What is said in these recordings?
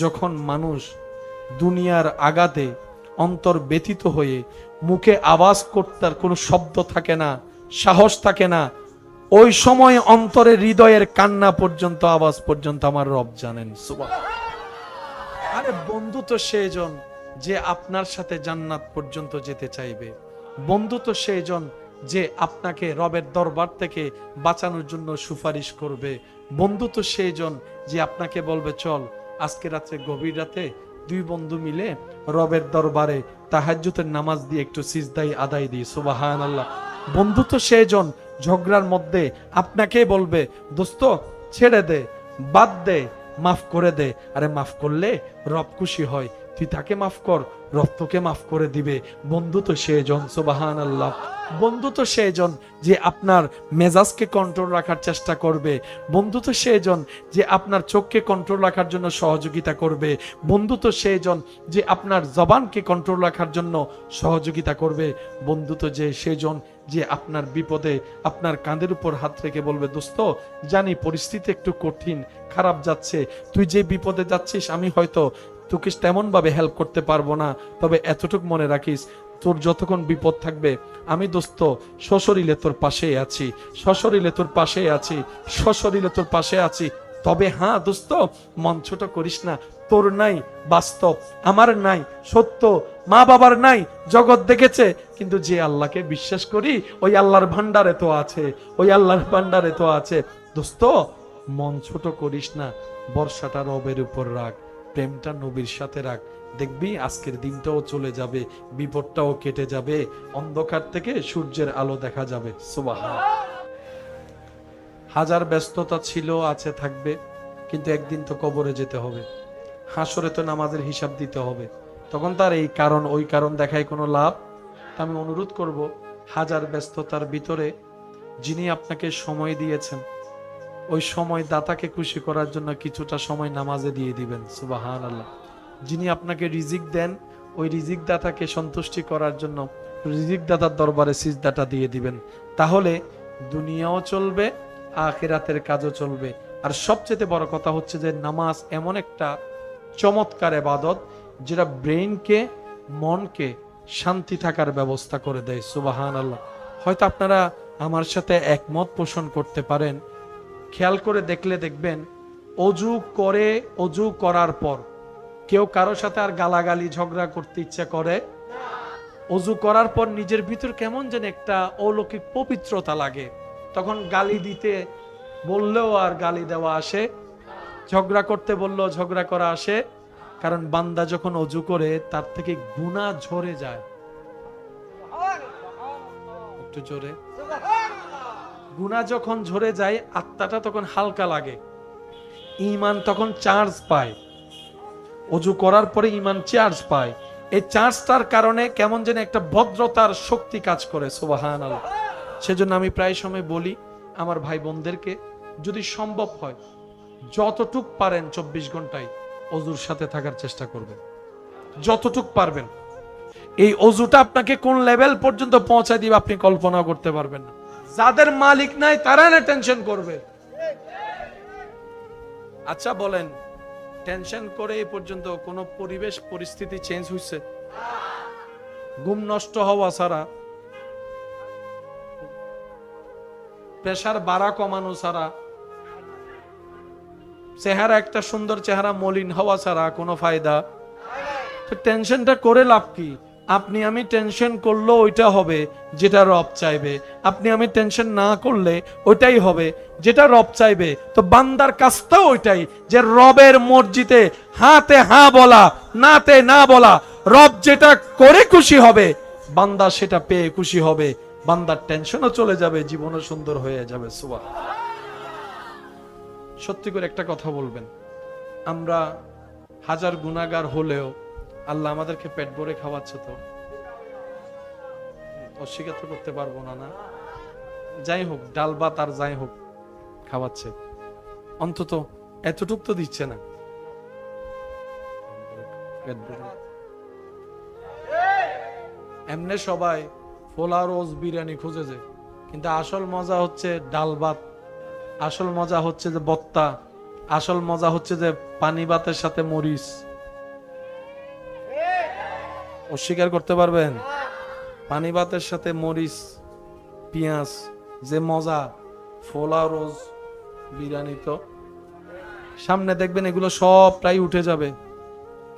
যখন মানুষ দুনিয়ার আঘাতে অন্তর ব্যথিত হয়ে মুখে আওয়াজ করতে কোনো শব্দ থাকে না, সাহস থাকে না, ওই সময় অন্তরে হৃদয়ের কান্না পর্যন্ত, আওয়াজ পর্যন্ত আমার রব জানেন। সুবহানাল্লাহ। আরে বন্ধু তো সেইজন যে আপনার সাথে জান্নাত পর্যন্ত যেতে চাইবে। বন্ধু তো সেইজন যে আপনাকে রবের দরবার থেকে বাঁচানোর জন্য সুপারিশ করবে। বন্ধু তো সেইজন যে আপনাকে বলবে চল আজকে রাত্রে গভীর রাতে দুই বন্ধু মিলে রবের দরবারে তাহাজ্জুদের নামাজ দিয়ে একটু সিজদাই আদায় দিই। সুবহানাল্লাহ। বন্ধু তো সেইজন ঝগড়ার মধ্যে আপনাকে বলবে দোস্ত ছেড়ে দে, বাদ দে, মাফ করে দে। আরে মাফ করলে রব খুশি হয়, তুই তাকে মাফ কর, রব তোকে মাফ করে দিবে। বন্ধু তো সেইজন, সুবহানাল্লাহ। বন্ধু তো সেইজন যে আপনার মেজাজকে কন্ট্রোল রাখার চেষ্টা করবে। বন্ধু তো সেইজন যে আপনার চোখকে কন্ট্রোল রাখার জন্য সহযোগিতা করবে। বন্ধু তো সেইজন যে আপনার জবানকে কন্ট্রোল রাখার জন্য সহযোগিতা করবে। বন্ধু তো যে সেইজন যে আপনার বিপদে আপনার কাঁধের উপর হাত রেখে বলবে দোস্ত জানি পরিস্থিতি একটু কঠিন, খারাপ যাচ্ছে, তুই যে বিপদে যাচ্ছিস আমি হয়তো তোকে তেমন ভাবে হেল্প করতে পারবো না, তবে এতটুক মনে রাখিস তোর যতক্ষণ বিপদ থাকবে আমি দোস্ত সশরীরে তোর পাশে আছি, সশরীরে তোর পাশে আছি, সশরীরে তোর পাশে আছি। তবে হ্যাঁ দোস্ত মন ছোট করিস না, তোর নাই বাস্তব, আমার নাই সত্য, মা বাবার নাই জগৎ দেখেছে, কিন্তু যে আল্লাহকে বিশ্বাস করি ওই আল্লাহর ভান্ডারে তো আছে, ওই আল্লাহর ভান্ডারে তো আছে। দোস্ত মন ছোট করিস না, বর্ষাটা রবের উপর রাখ, প্রেমটা নবীর সাথে রাখ, দেখবি আজকের দিনটাও চলে যাবে, বিপদটাও কেটে যাবে, অন্ধকার থেকে সূর্যের আলো দেখা যাবে। সুবহানাল্লাহ। হাজার ব্যস্ততা ছিল আছে থাকবে, কিন্তু একদিন তো কবরে যেতে হবে, হাসরে তো নামাজের হিসাব দিতে হবে, তখন তার এই কারণ ওই কারণ দেখায় কোনো লাভ। আমি অনুরোধ করব হাজার ব্যস্ততার ভিতরে যিনি আপনাকে সময় দিয়েছেন ওই সময় দাতাকে খুশি করার জন্য কিছুটা সময় নামাজে দিয়ে দিবেন। সুবহানাল্লাহ। যিনি আপনাকে রিজিক দেন ওই রিজিক দাতাকে সন্তুষ্টি করার জন্য রিজিক দাতার দরবারে সিজদাটা দিয়ে দিবেন, তাহলে দুনিয়াও চলবে আখিরাতের কাজও চলবে। আর সবচেয়ে বড় কথা হচ্ছে যে নামাজ এমন একটা চমৎকার ইবাদত যেটা ব্রেইনকে, মনকে শান্তি থাকার ব্যবস্থা করে দেয়। সুবহানাল্লাহ। হয়তো আপনারা আমার সাথে একমত পোষণ করতে পারেন, খেয়াল করে দেখলে দেখবেন অজু করে, অজু করার পর কেউ কারো সাথে আর গালাগালি ঝগড়া করতে ইচ্ছা করে? অজু করার পর নিজের ভিতর কেমন যেন একটা অলৌকিক পবিত্রতা লাগে, তখন গালি দিতে বললেও আর গালি দেওয়া আসে, ঝগড়া করতে বললেও ঝগড়া করা আসে। কারণ বান্দা যখন অজু করে তার থেকে গুনাহ ঝরে যায়। একটু জোরে। গুনাহ যখন ঝরে যায় আত্মাটা তখন হালকা লাগে, ঈমান তখন চার্জ পায়। অজু করার পরে ঈমান চার্জ পায়, এই চার্জটার কারণে কেমন যেন একটা ভদ্রতার শক্তি কাজ করে। সুবহানাল্লাহ। সেজন্য আমি প্রায় সময় বলি আমার ভাই বোনদেরকে, যদি সম্ভব হয় যতটুক পারেন 24 ঘন্টায় অজুর সাথে থাকার চেষ্টা করবেন, যতটুক পারবেন। এই অজুটা আপনাকে কোন লেভেল পর্যন্ত পৌঁছায় দিবে আপনি কল্পনা করতে পারবেন না। যাদের মালিক নাই তারা না টেনশন করবে। আচ্ছা বলেন, টেনশন করে এই পর্যন্ত কোন পরিবেশ পরিস্থিতি চেঞ্জ হইছে? ঘুম নষ্ট হওয়া ছাড়া, প্রেসার বাড়া কমানো ছাড়া, চেহারা একটা সুন্দর চেহারা মলিন হওয়া ছাড়া কোনো ফায়দা? তো টেনশনটা করে লাভ কি? আপনি আমি টেনশন করলে ওইটা হবে যেটা রব চাইবে, আপনি আমি টেনশন না করলে ওইটাই হবে যেটা রব চাইবে। তো বান্দার কাজটা ওইটাই যে রবের মর্জিতে হাতে হ্যাঁ বলা, নাতে না বলা। রব যেটা করে খুশি হবে বান্দা সেটা পেয়ে খুশি হবে, বান্দার টেনশনও চলে যাবে, জীবনও সুন্দর হয়ে যাবে। সুবহানাল্লাহ। সত্যি করে একটা কথা বলবেন, আমরা হাজার গুনাহগার হলেও আল্লাহ আমাদেরকে পেট ভরে খাওয়াচ্ছে, তো অস্বীকার তো করতে পারবো না। না যাই হোক ডাল ভাত আর যাই হোক খাওয়াচ্ছে, অন্তত এতটুক তো দিচ্ছে না। এমনি সবাই পোলা রোজ বিরিয়ানি খুঁজেছে, কিন্তু আসল মজা হচ্ছে ডাল ভাত, আসল মজা হচ্ছে যে বত্তা, আসল মজা হচ্ছে যে পানি ভাতের সাথে মরিচ। অস্বীকার করতে পারবেন? পানি ভাতের সাথে মরিচ পেঁয়াজ যে মজা, ফোলা রোজ বিরিয়ানি তো সামনে দেখবেন এগুলো সব প্রায় উঠে যাবে।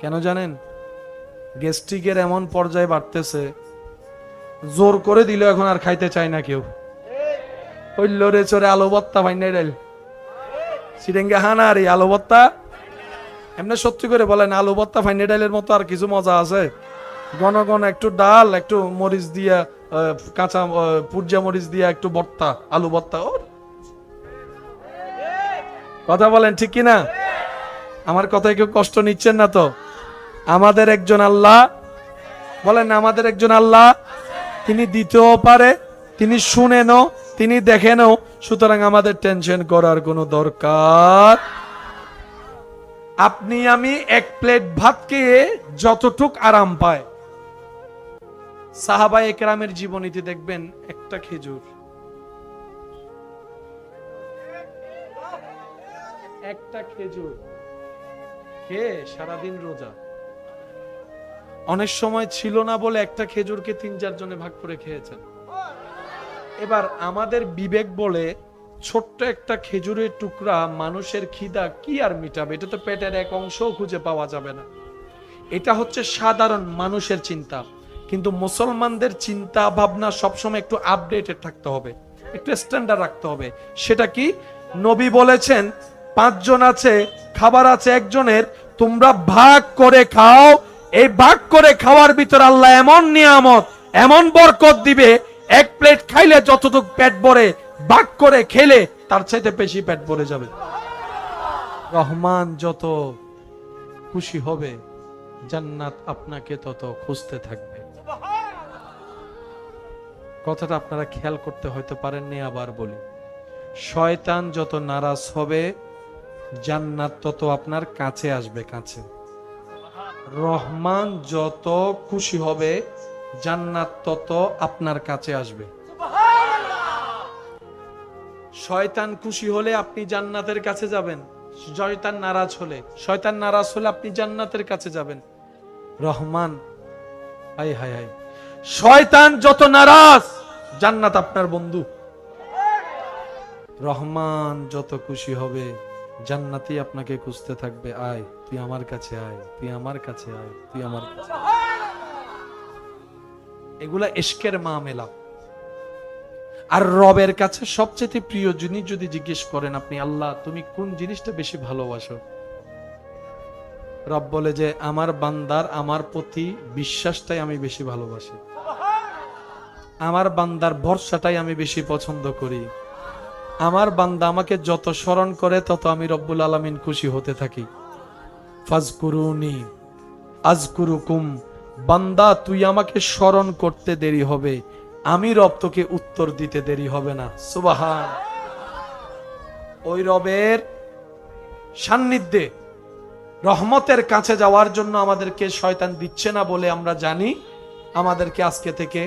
কেন জানেন? গ্যাস্ট্রিকের এমন পর্যায়ে বাড়তেছে, জোর করে দিলে এখন আর খাইতে চায় না কেউ। ওই লড়ে চড়ে আলু ভর্তা ভাইনাই ডাইল সিরেঙ্গে হানারি আলু ভর্তা, এমনি সত্যি করে বলেন আলু ভর্তা ফাইনে ডাইলের মতো আর কিছু মজা আছে? ঘন ঘন একটু ডাল, একটু মরিচ দিয়া, কাঁচা পুরজা মরিচ দিয়া একটু ভর্তা, আলু ভর্তা। ওর কথা বলেন ঠিক কিনা? আমার কথায় কেউ কষ্ট নিচ্ছেন না তো? আমাদের একজন আল্লাহ, বলেন না, আমাদের একজন আল্লাহ, তিনি দিতেও পারে, তিনি শুনেনও, তিনি দেখেনও। সুতরাং আমাদের টেনশন করার কোনো দরকার। আপনি আমি এক প্লেট ভাত খেয়ে যতটুক আরাম পায়, সাহাবা একরামের জীবনীতে দেখবেন একটা খেজুর, একটা খেজুর খেয়ে সারাদিন রোজা। অনেক সময় ছিল না বলে একটা খেজুরকে 3-4 জনে ভাগ করে খেয়েছেন। এবার আমাদের বিবেক বলে ছোট্ট একটা খেজুরের টুকরা মানুষের খিদা কি আর মিটাবে? এটা তো পেটের এক অংশও খুঁজে পাওয়া যাবে না। এটা হচ্ছে সাধারণ মানুষের চিন্তা, কিন্তু মুসলমানদের চিন্তা ভাবনা সবসময় একটু আপডেটেড থাকতে হবে, একটু স্ট্যান্ডার্ড রাখতে হবে। সেটা কি? নবী বলেছেন 5 জন আছে, খাবার আছে একজনের, তোমরা ভাগ করে খাও। এই ভাগ করে খাওয়ার ভিতর আল্লাহ এমন নিয়ামত, এমন বরকত দিবে, এক প্লেট খাইলে যতটুক পেট ভরে, ভাগ করে খেলে তার চাইতে বেশি পেট ভরে যাবে। রহমান যত খুশি হবে, জান্নাত আপনাকে তত খুঁজতে থাকবে। কথাটা আপনারা খেয়াল করতে হয়তো পারেননি, আবার বলি। শয়তান যত নারাজ হবে, জান্নাত তত আপনার কাছে আসবে, কাছে। রহমান যত খুশি হবে, জান্নাত তত আপনার কাছে আসবে। শয়তান খুশি হলে আপনি জান্নাতের কাছে যাবেন, শয়তান নারাজ হলে, শয়তান নারাজ হলে আপনি জান্নাতের কাছে যাবেন। রহমান, হাই হাই হাই, শয়তান যত নারাজ, জান্নাত আপনার বন্ধু। রহমান যত খুশি হবে, জান্নাতই আপনাকে খুঁজতে থাকবে। আয়, তুই আমার কাছে আয়, তুই আমার কাছে আয়, তুই আমার কাছে। এগুলা ইশকের মামেলা। আর রবের কাছে সবচেয়ে প্রিয় জিনিস যদি জিজ্ঞেস করেন আপনি, আল্লাহ তুমি কোন জিনিসটা বেশি ভালোবাসো? রব বলে যে আমার বান্দার আমার প্রতি বিশ্বাসটাই আমি বেশি ভালোবাসি, আমার বান্দার ভরসাটাই আমি বেশি পছন্দ করি। আমার বান্দা আমাকে যত স্মরণ করে তত আমি রব্বুল আলামিন খুশি হতে থাকি। ফাজকুরুনি আজকুরুকুম, বান্দা তুই আমাকে স্মরণ করতে দেরি হবে, আমি রব তোকে উত্তর দিতে দেরি হবে না। সুবহান। ওই রবের সান্নিধ্যে রহমতের কাছে যাওয়ার জন্য আমাদেরকে শয়তান দিচ্ছে না বলে আমরা জানি। আমাদেরকে আজকে থেকে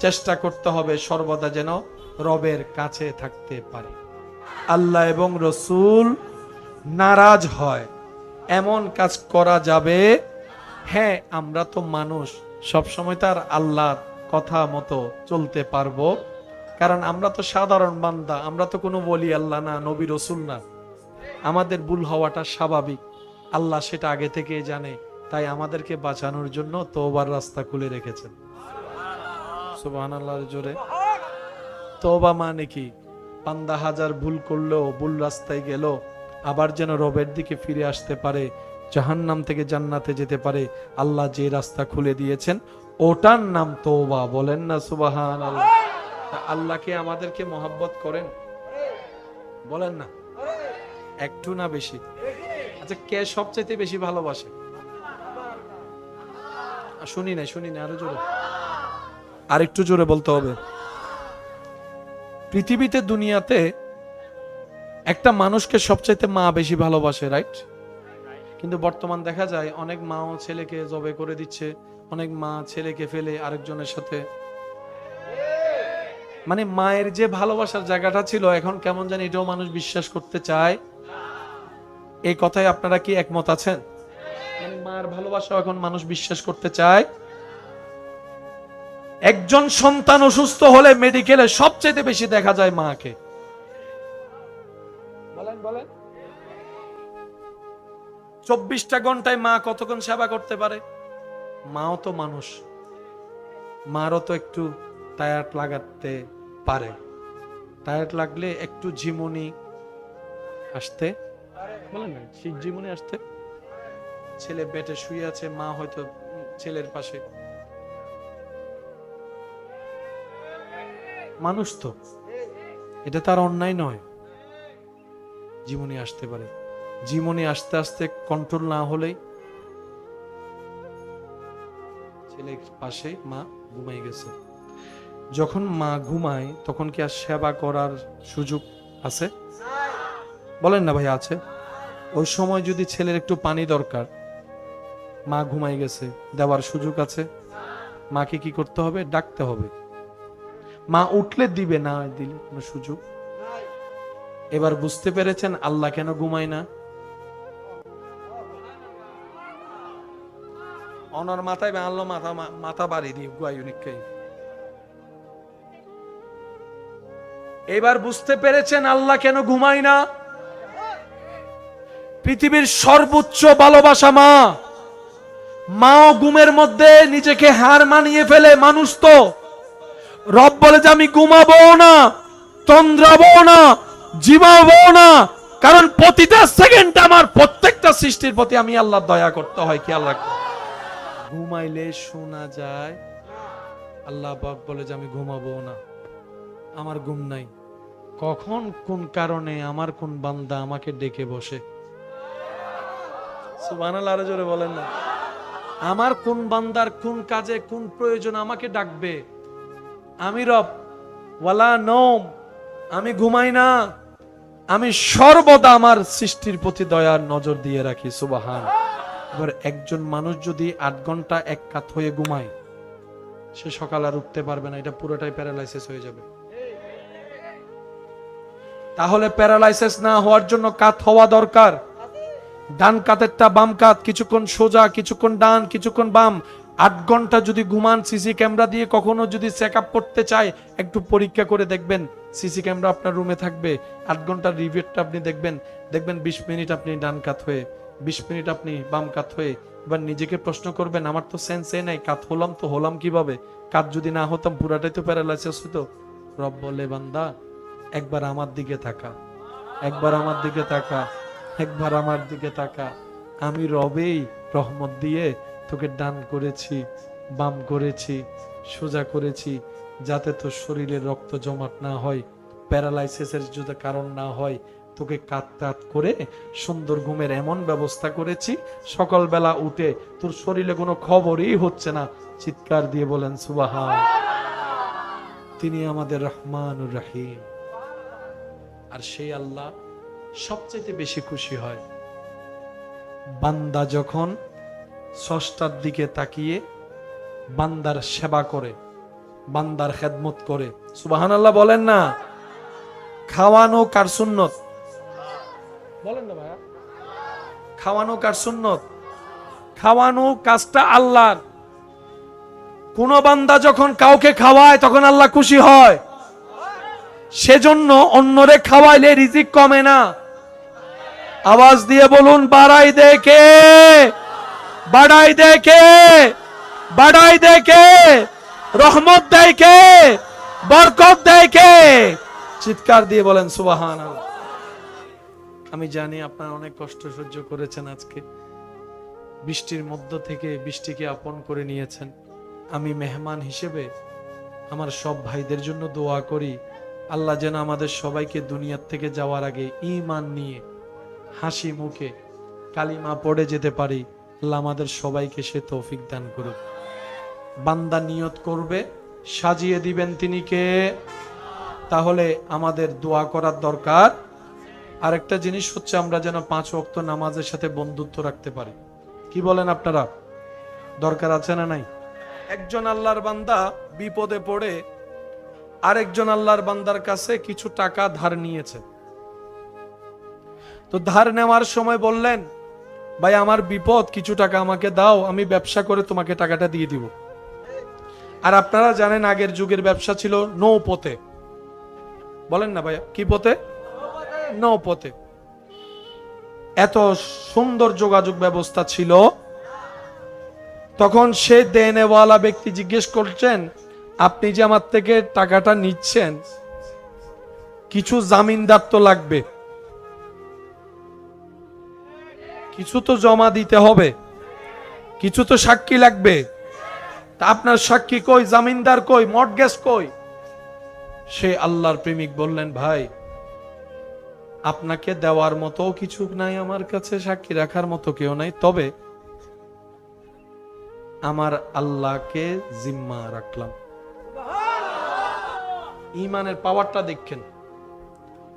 চেষ্টা করতে হবে সর্বদা যেন রবের কাছে থাকতে পারে। আল্লাহ এবং রসুল নারাজ হয় এমন কাজ করা যাবে। হ্যাঁ, আমরা তো মানুষ, সবসময় তার আল্লাহর কথা মতো চলতে পারবো, কারণ আমরা তো সাধারণ বান্দা, আমরা তো কোনো বলি আল্লাহ না, নবী রসুল না। আমাদের ভুল হওয়াটা স্বাভাবিক, আল্লাহ সেটা আগে থেকে জানে, তাই আমাদেরকে বাঁচানোর জন্য তওবার রাস্তা খুলে রেখেছেন। সুবহানাল্লাহর জোরে। তওবা মানে কি? বান্দা হাজার ভুল করলেও ভুল রাস্তায় গেল, আবার যেন রবের দিকে ফিরে আসতে পারে, জাহান্নাম থেকে জান্নাতে যেতে পারে। আল্লাহ যে রাস্তা খুলে দিয়েছেন ওটার নাম তওবা। বলেন না সুবহানাল্লাহ। আল্লাহকে আমাদেরকে মহব্বত করেন? বলেন না, একটু না বেশি? আচ্ছা, কে সবচাইতে বেশি ভালোবাসে? শুনি না, আরো জোরে, আরেকটু জোরে বলতে হবে। পৃথিবীতে, দুনিয়াতে একটা মানুষকে সবচাইতে মা বেশি ভালোবাসে, রাইট? কিন্তু বর্তমান দেখা যায় অনেক মাও ছেলেকে জবে করে দিচ্ছে, অনেক মা ছেলেকে ফেলে আরেকজনের সাথে। মানে মায়ের যে ভালোবাসার জায়গাটা ছিল, এখন কেমন জানি এটাও মানুষ বিশ্বাস করতে চায়। এই কথায় আপনারা কি একমত আছেন? মানে মার ভালোবাসা এখন মানুষ বিশ্বাস করতে চায়। একজন সন্তান অসুস্থ হলে মেডিকেলে সবচেয়ে বেশি দেখা যায় মাকে। বলেন বলেন, 24টা ঘন্টায় মা কতক্ষণ সেবা করতে পারে? মাও তো মানুষ, মারও তো একটু টায়ার্ড লাগাতে পারে। টায়ার্ড লাগলে একটু ঝিমুনি আসতে, বলেন না, ঝিমুনি আসতে। ছেলে বেডে শুয়ে আছে, মা হয়তো ছেলের পাশে। মানুষ তো, এটা তার অন্যায় নয়। ঝিমুনি আসতে পারে, ঝিমুনি আস্তে আস্তে কন্ট্রোল না হলেই ছেলের পাশে মা ঘুমাই গেছে। যখন মা ঘুমায় তখন কি আর সেবা করার সুযোগ আছে? বলেন না ভাই, আছে? ওই সময় যদি ছেলের একটু পানি দরকার, মা ঘুমাই গেছে, দেওয়ার সুযোগ আছে? মাকে কি করতে হবে? ডাকতে হবে। মা উঠলে দিবে, না দিলে কোনো সুযোগ। এবার বুঝতে পেরেছেন আল্লাহ কেন ঘুমায় না? অনর মাথায় বাঁধলো, মাথা বাড়ি দিয়ে গুয়াইনিককে। এবার বুঝতে পেরেছেন আল্লাহ কেন ঘুমায় না? পৃথিবীর সর্বোচ্চ ভালোবাসা মা। মাও ঘুমের মধ্যে নিজেকে হার মানিয়ে ফেলে। মানুষ তো, রব বলে যে আমি ঘুমাবো না, তন্দ্রাবো না, জিমাবো না, কারণ প্রতিটা সেকেন্ড আমার প্রত্যেকটা সৃষ্টির প্রতি আমি আল্লাহ দয়া করতে হয়। কি আল্লাহ ঘুমাইলে শোনা যায় আল্লাহ পাক বলে যে আমি ঘুমাবো না, আমার ঘুম নাই। কখন কোন কারণে আমার কোন বান্দা আমাকে ডেকে বসে, সুবহানাল্লাহ, আরো জোরে বলেন না। আমার কোন বান্দার কোন কাজে কোন প্রয়োজন আমাকে ডাকবে। আমি রব, ওয়ালা নওম, আমি ঘুমাই না, আমি সর্বদা আমার সৃষ্টির প্রতি দয়ার নজর দিয়ে রাখি। সুবহান। এবার একজন মানুষ যদি 8 ঘন্টা এক কাত হয়ে ঘুমায়, সে সকাল আর উঠতে পারবে না, এটা পুরোটাই প্যারালাইসিস হয়ে যাবে। তাহলে প্যারালাইসিস না হওয়ার জন্য কাত হওয়া দরকার। ডান কাতেরটা বাম কাত, কিছুক্ষণ সোজা, কিছুক্ষণ ডান, কিছুক্ষণ বাম। 8 ঘন্টা যদি ঘুমান, সিসি ক্যামেরা দিয়ে কখনো যদি চেক আপ করতে চায়, একটু পরীক্ষা করে দেখবেন। সিসি ক্যামেরা আপনার রুমে থাকবে, 8 ঘন্টার রিভিউটা আপনি দেখবেন। 20 মিনিট আপনি ডান কাত হয়ে, 20 মিনিট আপনি বাম কাত হয়ে। এবার নিজেকে প্রশ্ন করবেন, আমার তো সেন্সে নাই, কাত হলাম তো হলাম কিভাবে? কাত যদি না হতাম পুরাটাই তো প্যারালাইসিস হতো। রব বলে, বান্দা একবার আমার দিকে তাকা, একবার আমার দিকে তাকা, একবার আমার দিকে তাকা। আমি রবেই রহমত দিয়ে তোকে ডান করেছি, বাম করেছি, সোজা করেছি, যাতে তোর শরীরে রক্ত জমাট না হয়, প্যারালাইসিসের যদি কারণ না হয়, তোকে কাত করে সুন্দর ঘুমের এমন ব্যবস্থা করেছি, সকালবেলা উঠে তোর শরীরে কোনো খবরই হচ্ছে না। চিৎকার দিয়ে বলেন সুবহান। তিনি আমাদের রহমানুর রহিম। আর সেই আল্লাহ সবচেয়ে বেশি খুশি হয় বান্দা যখন স্রষ্টার দিকে তাকিয়ে বান্দার সেবা করে, বান্দার খেদমত করে। সুবহানাল্লাহ বলেন না। খাওয়ানো কার সুন্নত? বলেন না ভাইয়া, খাওয়ানো কার সুন্নত? খাওয়ানো কাজটা আল্লাহর। কোন বান্দা যখন কাউকে খাওয়ায় তখন আল্লাহ খুশি হয়। সেজন্য অন্যরে খাওয়াইলে রিজিক কমে না। আওয়াজ দিয়ে বলুন, বাড়াই দেখে, বাড়াই দেখে, বাড়াই দেখে, রহমত দেখে, বরকত দেখে। চিৎকার দিয়ে বলেন সুবহানাল্লাহ। আমি জানি আপনারা অনেক কষ্ট সহ্য করেছেন। আজকে বৃষ্টির মধ্য থেকে বৃষ্টিকে আপন করে নিয়েছেন। আমি মেহমান হিসেবে আমার সব ভাইদের জন্য দোয়া করি, আল্লাহ যেন আমাদের সবাইকে দুনিয়ার থেকে যাওয়ার আগে ঈমান নিয়ে হাসি মুখে কালিমা পড়ে যেতে পারি। আল্লাহ আমাদের সবাইকে সে তৌফিক দান করুক। বান্দা নিয়ত করবে, সাজিয়ে দিবেন তিনি কে? তাহলে আমাদের দোয়া করার দরকার। আরেকটা জিনিস হচ্ছে, আমরা যেন 5 ওয়াক্ত নামাজের সাথে বন্ধুত্ব রাখতে পারি। কি বলেন আপনারা? দরকার আছে না নাই? একজন আল্লাহর বান্দা বিপদে পড়ে আরেকজন আল্লাহর বান্দার কাছে কিছু টাকা ধার নিয়েছে। তো ধার নেওয়ার সময় বললেন, ভাই আমার বিপদ, কিছু টাকা আমাকে দাও, আমি ব্যবসা করে তোমাকে টাকাটা দিয়ে দিব। আর আপনারা জানেন আগের যুগের ব্যবসা ছিল নৌপথে। বলেন না ভাইয়া, কি পথে? নৌপথে। এত সুন্দর যোগাযোগ ব্যবস্থা ছিল। তখন সে দেনেওয়ালা ব্যক্তি জিজ্ঞেস করছেন, আপনি যে আমার থেকে টাকাটা নিচ্ছেন, কিছু জামিনদার তো লাগবে, কিছু তো জমা দিতে হবে, কিছু তো সাক্ষী লাগবে। তা আপনার সাক্ষী কই, জামিনদার কই, মর্টগেজ কই? সে আল্লাহর প্রেমিক বললেন, ভাই আপনাকে দেওয়ার মতো কিছু নাই আমার কাছে, সাক্ষী রাখার মতো কেউ নাই, তবে আমার আল্লাহকে জিম্মা রাখলাম। ঈমানের পাওয়ারটা দেখেন,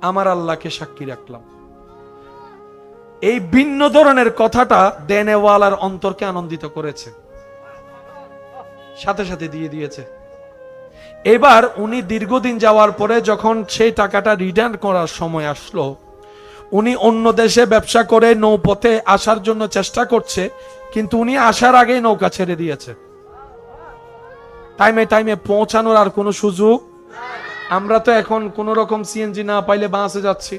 আমার আল্লাহকে সাক্ষী রাখলাম। এই ভিন্ন ধরনের কথাটা দেনেওয়ালার অন্তরকে আনন্দিত করেছে, সাথে সাথে দিয়ে দিয়েছে। এবার উনি দীর্ঘদিন যাওয়ার পরে যখন সেই টাকাটা রিটার্ন করার সময় আসলো, উনি অন্য দেশে ব্যবসা করে নৌপথে আসার জন্য চেষ্টা করছে, কিন্তু উনি আসার আগেই নৌকা ছেড়ে দিয়েছে। টাইমে টাইমে পৌঁছানোর আর কোনো সুযোগ। আমরা তো এখন কোন রকম সিএনজি না পাইলে বাসে যাচ্ছি,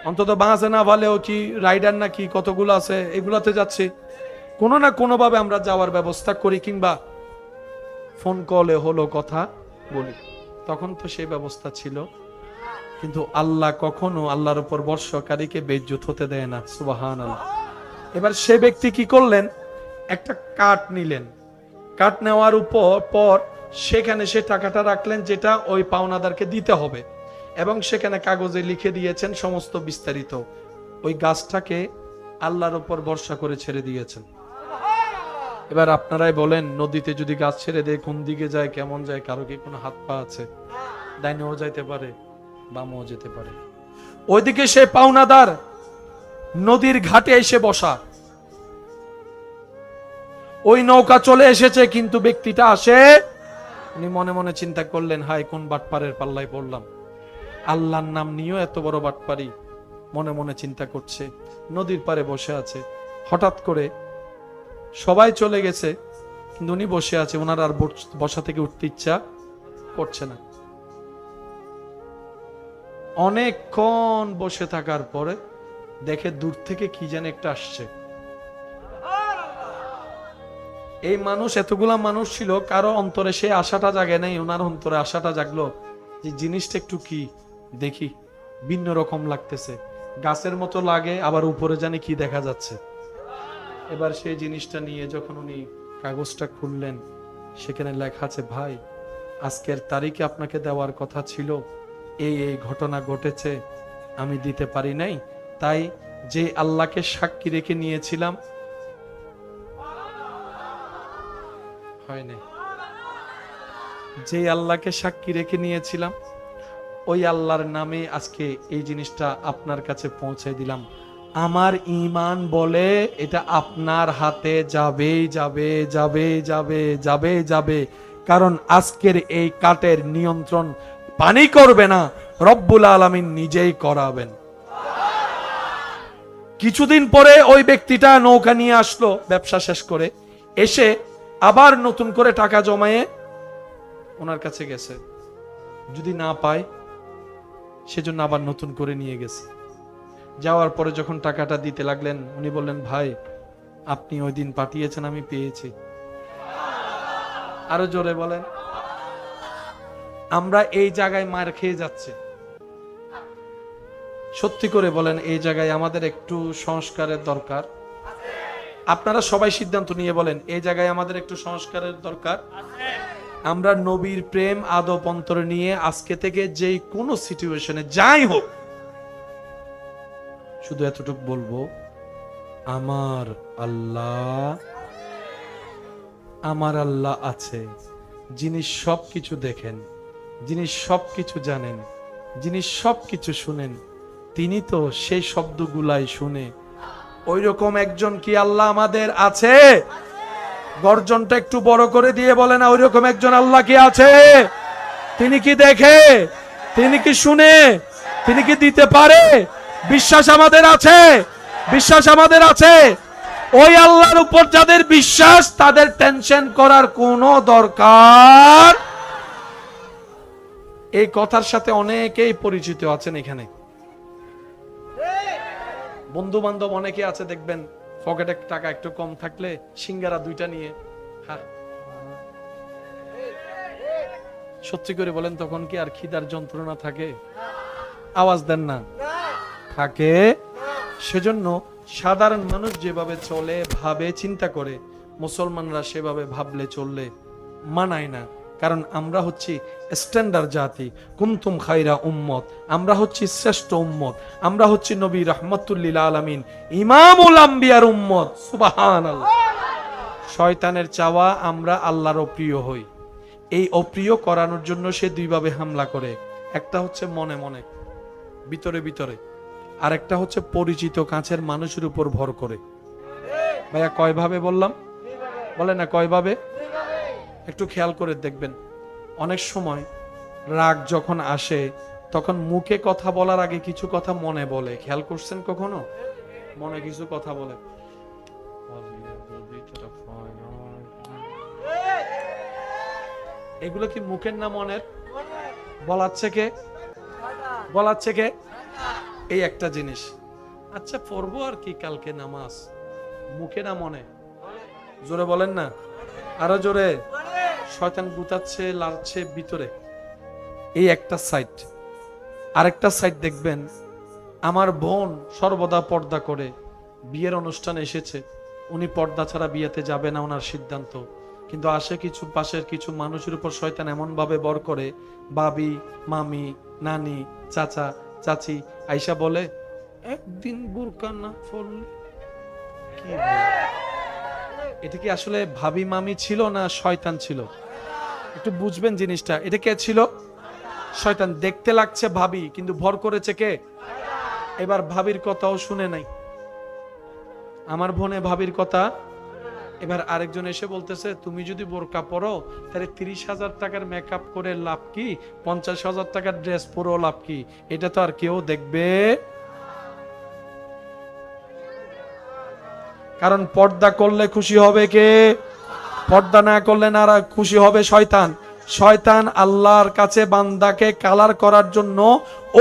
অন্তত বাসে না পালেও কি রাইডার না কি কতগুলো আছে, এগুলাতে যাচ্ছি। কোনো না কোনো ভাবে আমরা যাওয়ার ব্যবস্থা করি, কিংবা ফোন কলে হলো কথা বলি। তখন তো সেই ব্যবস্থা ছিল, কিন্তু আল্লাহ কখনো আল্লাহর উপর বর্ষকারীকে বেইজ্জত হতে দেয় না। সুবহানাল্লাহ। এবার সে ব্যক্তি কি করলেন, একটা কাঠ নিলেন, কাঠ নেওয়ার পর সেখানে সে টাকাটা রাখলেন যেটা ওই পাওনাদারকে দিতে হবে, এবং সেখানে কাগজে লিখে দিয়েছেন সমস্ত বিস্তারিত। ওই গাছটাকে আল্লাহর উপর ভরসা করে ছেড়ে দিয়েছেন। এবার আপনারাই বলেন, নদীতে যদি গাছ ছেড়ে দেয় কোন দিকে যায়, কেমন যায়? কারো কি কোনো হাত পা আছে? ডাইনেও যাইতে পারে, বামও যেতে পারে। ওইদিকে সে পাওনাদার নদীর ঘাটে এসে বসা, ওই নৌকা চলে এসেছে, কিন্তু ব্যক্তিটা আসে। উনি মনে মনে চিন্তা করলেন, হাই কোন বাটপারের পাল্লায় পড়লাম, আল্লাহর নাম নিয়েও এত বড় বাটপারি। মনে মনে চিন্তা করছে, নদীর পারে বসে আছে। হঠাৎ করে সবাই চলে গেছে, কিন্তু উনি বসে আছে, ওনার আর বসা থেকে উঠতে ইচ্ছা করছে না। অনেকক্ষণ বসে থাকার পরে দেখে দূর থেকে কি যেন একটা আসছে। এই মানুষ, এতগুলা মানুষ ছিল, কারো অন্তরে সে আশাটা জাগে নাই, ওনার অন্তরে আশাটা জাগলো যে জিনিসটা একটু কি দেখি, ভিন্ন রকম লাগতেছে, গাছের মতো লাগে, আবার উপরে জানি কি দেখা যাচ্ছে। এবার সেই জিনিসটা নিয়ে যখন উনি কাগজটা খুললেন, সেখানে লেখা আছে, ভাই আজকের তারিখে আপনাকে দেওয়ার কথা ছিল, এই এই ঘটনা ঘটেছে, আমি দিতে পারি নাই, তাই যে আল্লাহকে সাক্ষী রেখে নিয়েছিলাম হয় নাই, যে আল্লাহকে সাক্ষী রেখে নিয়েছিলাম ওই আল্লাহর নামে আজকে এই জিনিসটা আপনার কাছে পৌঁছে দিলাম। আমার ঈমান বলে এটা আপনার হাতে যাবে যাবে যাবে যাবে যাবে যাবে, কারণ আজকের এই কাঠের নিয়ন্ত্রণ পানি করবে না, রব্বুল আলামিন নিজেই করাবেন। কিছুদিন পরে ওই ব্যক্তিটা নৌকা নিয়ে আসলো ব্যবসা শেষ করে, এসে আবার নতুন করে টাকা জমায়ে ওনার কাছে গেছে, যদি না পায় সেজন্য আবার নতুন করে নিয়ে গেছে। যাওয়ার পরে যখন টাকাটা দিতে লাগলেন, উনি বললেন, ভাই আপনি ওই দিন পাঠিয়েছেন, আমি পেয়েছি। আরো জোরে বলেন। আমরা এই জায়গায় মার খেয়ে যাচ্ছি, সত্যি করে বলেন, এই জায়গায় আমাদের একটু সংস্কারের দরকার। আপনারা সবাই সিদ্ধান্ত নিয়ে বলেন, এই জায়গায় আমাদের একটু সংস্কারের দরকার। আমরা নবীর প্রেম আদব অন্তরে নিয়ে আজকে থেকে যেই কোনো সিচুয়েশনে যাই হোক, শুধু এতটুকু বলবো, আমার আল্লাহ আছে, যিনি সবকিছু দেখেন, যিনি সবকিছু জানেন, যিনি সবকিছু শুনেন, তিনি তো সেই শব্দগুলাই শুনে। ওই রকম একজন কি আল্লাহ আমাদের আছে? গর্জনটা একটু বড় করে দিয়ে বলে না, ওই রকম একজন আল্লাহ কি আছে? তিনি কি দেখে? তিনি কি শুনে? তিনি কি দিতে পারে? বিশ্বাস আমাদের আছে, বিশ্বাস আমাদের আছে। ওই আল্লাহর উপর যাদের বিশ্বাস তাদের টেনশন করার কোনো দরকার। এই কথার সাথে অনেকেই পরিচিত আছেন এখানে। বন্ধু বান্ধব অনেকে আছে, দেখবেন পকেটে টাকা একটু কম থাকলে সিঙ্গারা দুইটা নিয়ে সত্যি করে বলেন, তখন কি আর খিদার যন্ত্রণা থাকে? আওয়াজ দেন না, থাকে। সেজন্য সাধারণ মানুষ যেভাবে চলে, ভাবে, চিন্তা করে, মুসলমানরা সেভাবে ভাবলে চললে মানায় না। কারণ আমরা হচ্ছি স্ট্যান্ডার্ড জাতি, কুনতুম খায়রা উম্মত, আমরা হচ্ছি শ্রেষ্ঠ উম্মত, আমরা হচ্ছি নবী রাহমাতুল আলামিন, ইমামুল আম্বিয়ার উম্মত। সুবহানাল্লাহ। শয়তানের চাওয়া আমরা আল্লাহর অপ্রিয় হই। এই অপ্রিয় করানোর জন্য সে দুইভাবে হামলা করে, একটা হচ্ছে মনে মনে, ভিতরে ভিতরে, আর একটা হচ্ছে পরিচিত কাছের মানুষের উপর ভর করে। ভাইয়া কয় ভাবে বললাম? বলে না কয় ভাবে? একটু খেয়াল করে দেখবেন, অনেক সময় রাগ যখন আসে তখন মুখে কথা বলার আগে কিছু কথা মনে বলে। খেয়াল করছেন কখনো? মনে কিছু কথা বলে, এগুলো কি মুখের না মনের? বলাচ্ছে কে? বলাচ্ছে কে? এই একটা জিনিস। আচ্ছা পড়বো আর কি কালকে নামাজ, মুখে না মনে? জোরে বলেন না, আরো জোরে। শয়তান গুতাচ্ছে, লাড়ছে ভিতরে। এই একটা সাইড। আরেকটা সাইড দেখবেন, আমার বোন সর্বদা পর্দা করে, বিয়ের অনুষ্ঠানে এসেছে, উনি পর্দা ছাড়া বিয়েতে যাবে না, ওনার সিদ্ধান্ত। কিন্তু আসে কিছু পাশের কিছু মানুষের উপর শয়তান এমন ভাবে বর করে, বাবি, মামি, নানি, চাচা, চাচি আইসা বলে, একদিন বুরকা না পরলে কি? এটা কি আসলে ভাবি মামি ছিল না শয়তান ছিল? একটু বুঝবেন জিনিসটা। এটা কে ছিল? শয়তান। দেখতে লাগছে ভাবি, কিন্তু ভর করেছে কে? এবার ভাবির কথাও শুনে নাই আমার বোনে, ভাবির কথা। এবার আরেকজন এসে বলতেছে, তুমি যদি বোরকা পরো তাহলে 30,000 টাকার মেকআপ করে লাভ কি, 50,000 টাকার ড্রেস পরো লাভ কি? এটা তো আর কেউ দেখবে। কারণ পর্দা করলে খুশি হবে কে? পর্দা না করলে না খুশি হবে শয়তান। শয়তান আল্লাহর কাছে বান্দাকে কালার করার জন্য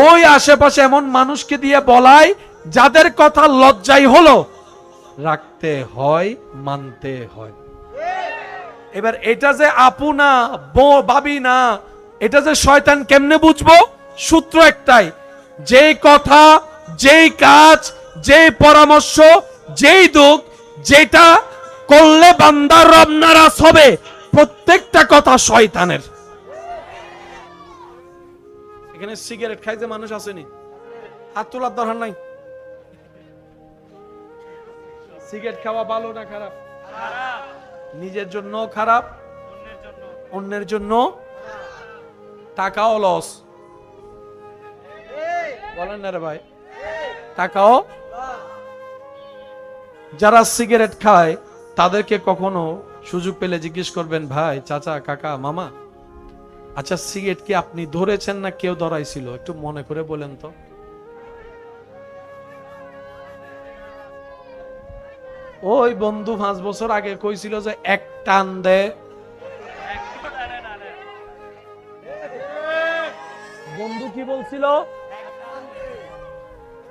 ওই আশেপাশে এমন মানুষকে দিয়ে বলায় যাদের কথা লজ্জাই হলো রাখতে হয়, মানতে হয়। এবার এটা যে আপু না, ভাবি না, এটা যে শয়তান কেমনে বুঝবো? সূত্র একটাই, যেই কথা, যেই কাজ, যেই পরামর্শ, যেই দুঃখ, যেটা করলে বান্দার রব নারাজ হবে, প্রত্যেকটা কথা শয়তানের। এখানে সিগারেট খাইতে মানুষ আসেনি, হাত তোলার দরকার নাই। সিগারেট খাওয়া ভালো না খারাপ? নিজের জন্য খারাপ, অন্যের জন্য। টাকাও লস, বলেন না রে ভাই? টাকাও। যারা সিগারেট খায় তাদেরকে কখনো সুযোগ পেলে জিজ্ঞেস করবেন, ভাই, চাচা, কাকা, মামা, আচ্ছা সিগারেট কি আপনি ধরেছেন না কেউ ধরাইছিল? একটু মনে করে বলেন তো। ওই বন্ধু 5 বছর আগে কইছিল যে এক টান দে, বন্ধু কি বলছিল?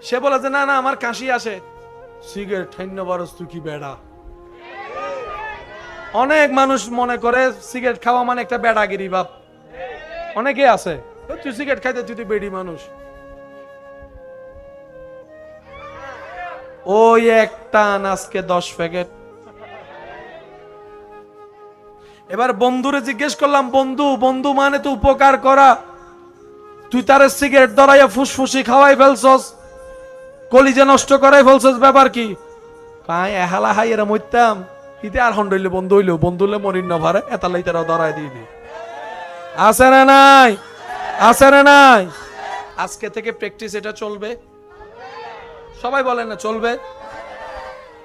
সে বলে যে না না আমার কাশি আসে। সিগারেট ঠাইন্য বারস তুই কি বেড়া। অনেক মানুষ মনে করে সিগারেট খাওয়া মানে একটা বেড়াগিরি বাপ। অনেকে আছে, তুই সিগারেট খাইতে তুই বেড়ি মানুষ। ওই একটা আজকে 10 প্যাকেট। এবার বন্ধুরে জিজ্ঞেস করলাম, বন্ধু, বন্ধু মানে তো উপকার করা, তুই তারে সিগারেট ধরাইয়া ফুসফুসি খাওয়াই ফেলছস, কলিজা নষ্ট করাই ফেলছস, ব্যাপার কি? কাই এহালা হাই এরা মইতাম ইতে আর হন্ডইলে বন্ধু হইলো, বন্ধু হইলে মরিন না ভারে এতালাই তারা ধরাই দিয়ে দি। আছে না নাই? আছে না নাই? আজকে থেকে প্র্যাকটিস এটা চলবে। সবাই বলেন না চলবে।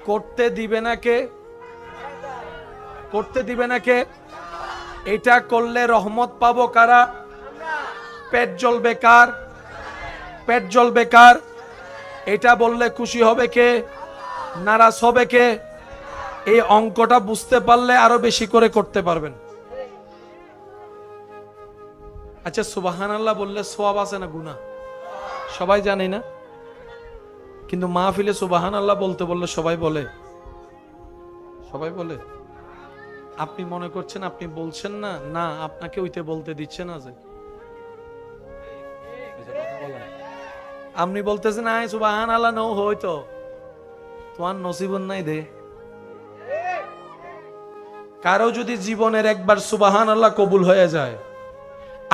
করতে দিবে না কে? করতে দিবে না কে? এটা করলে রহমত পাবো কারা? পেট জ্বলবে কার? পেট জ্বলবে কার? এটা বললে খুশি হবে কে, নারাজ হবে কে? এই অঙ্কটা বুঝতে পারলে আরো বেশি করে করতে পারবেন। আচ্ছা, সুবহানাল্লাহ বললে সওয়াব আছে না গুনাহ? সবাই জানে না, কিন্তু মাহফিলে সুবহানাল্লাহ বলতে বললে সবাই বলে, সবাই বলে। আপনি মনে করছেন আপনি বলছেন না, না আপনাকে ওইতে বলতে দিচ্ছে না। যে আপনি বলতেছেন আয় সুবহানাল্লাহ নও হয়তো তোমার নসিবন নাই দে। কারো যদি জীবনের একবার সুবহানাল্লাহ কবুল হয়ে যায়,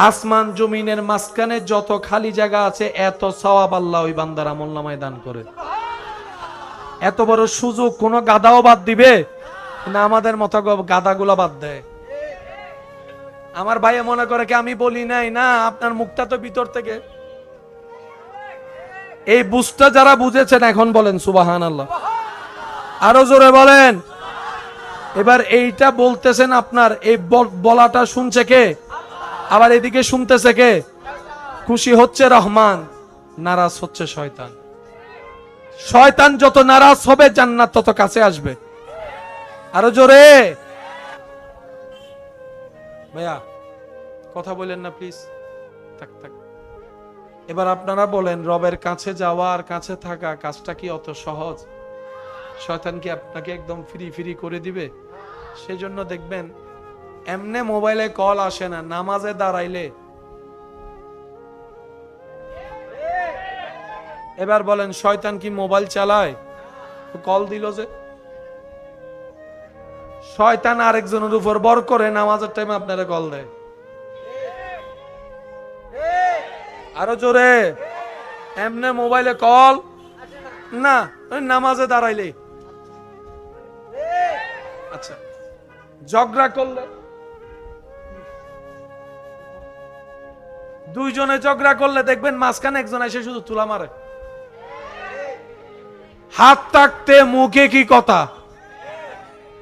আসমান জমিনের মাঝখানে যত খালি জায়গা আছে এত সওয়াব আল্লাহ ওই বান্দার আমলনামায় দান করে। এত বড় সুযোগ কোন গাদাও বাদ দিবে না? আমাদের মতো গাদাগুলো বাদ দেয়। আমার ভাইয়ে মনে করে কি আমি বলি নাই? না, আপনার মুখটা তো ভিতর থেকে। এই বুঝটা যারা বুঝেছেন এখন বলেন সুবহানাল্লাহ, আরো জোরে বলেন। এবার এইটা বলতেছেন, আপনার এই বলাটা শুনছে কে? আবার এদিকে শুনতেছে কে? খুশি হচ্ছে রহমান, নারাজ হচ্ছে শয়তান। শয়তান যত নারাজ হবে জান্নাত তত কাছে আসবে। আরো জোরে ভাইয়া কথা বলেন না প্লিজ। থাক থাক। এবার আপনারা বলেন, রবের কাছে যাওয়া আর কাছে থাকা কাজটা কি অত সহজ? শয়তান কি আপনাকে একদম ফ্রি ফ্রি করে দিবে? সেজন্য দেখবেন এমনে মোবাইলে কল আসে না, নামাজে দাঁড়াইলে। এবার বলেন, শয়তান কি মোবাইল চালায়? কল দিল যে। শয়তান আরেকজনের উপর বর করে নামাজের টাইমে আপনারা কল দেয়। আরো জোরে। এমনে মোবাইলে কল না, নামাজে দাঁড়াইলে। আচ্ছা, ঝগড়া করলে, দুইজনে ঝগড়া করলে দেখবেন মাঝখানে একজন এসে শুধু তুলা মারে। হাত থাকতে মুখে কি কথা?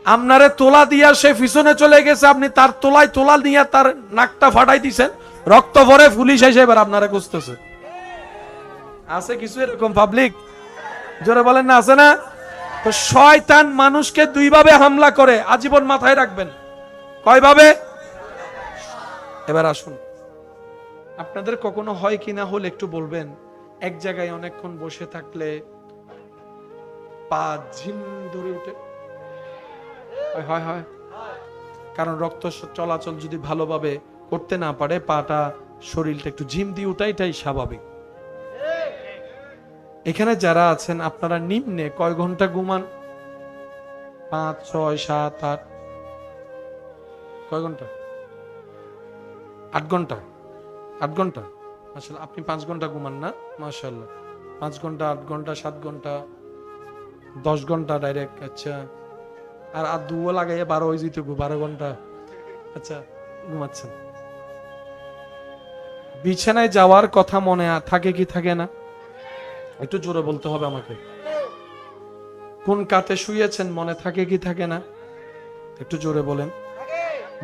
আপনারে তোলা দিয়া সে পিছনে চলে গেছে, আপনি তার তোলায় তোলা দিয়া তার নাকটা ফাটাই দিছেন, রক্ত ভরে পুলিশ এসে এবার আপনারা খুঁজতেছে। আছে কিছু এরকম পাবলিক? জোরে বলেন না, আছে না? তো শয়তান মানুষকে দুই ভাবে হামলা করে, আজীবন মাথায় রাখবেন। কয় ভাবে? এবার আসুন, আপনাদের কখনো হয় কিনা হলে একটু বলবেন, এক জায়গায় অনেকক্ষণ বসে থাকলে পা ঝিম ধরে উঠে? হয় হয়। কারণ রক্ত চলাচল যদি ভালোভাবে করতে না পারে, পাটা শরীরটা একটু ঝিম দিয়ে উঠে, এটাই স্বাভাবিক। এখানে যারা আছেন আপনারা নিম্নে কয় ঘন্টা ঘুমান? 5, 6, 7, 8? কয় ঘন্টা? 8 ঘন্টা। 8 ঘন্টা। মাশাআল্লাহ, আপনি 5 ঘন্টা ঘুমান না? মাশাআল্লাহ। 5 ঘন্টা, 8 ঘন্টা, 7 ঘন্টা, 10 ঘন্টা ডাইরেক্ট। আচ্ছা, আর দুও লাগাইয়া 12 হয়ে যেত, 12 ঘন্টা। আচ্ছা, ঘুমাচ্ছেন। বিছানায় যাওয়ার কথা মনে থাকে কি থাকে না? একটু জোরে বলতে হবে আমাকে। কোন কাতে শুয়েছেন মনে থাকে কি থাকে না? একটু জোরে বলেন।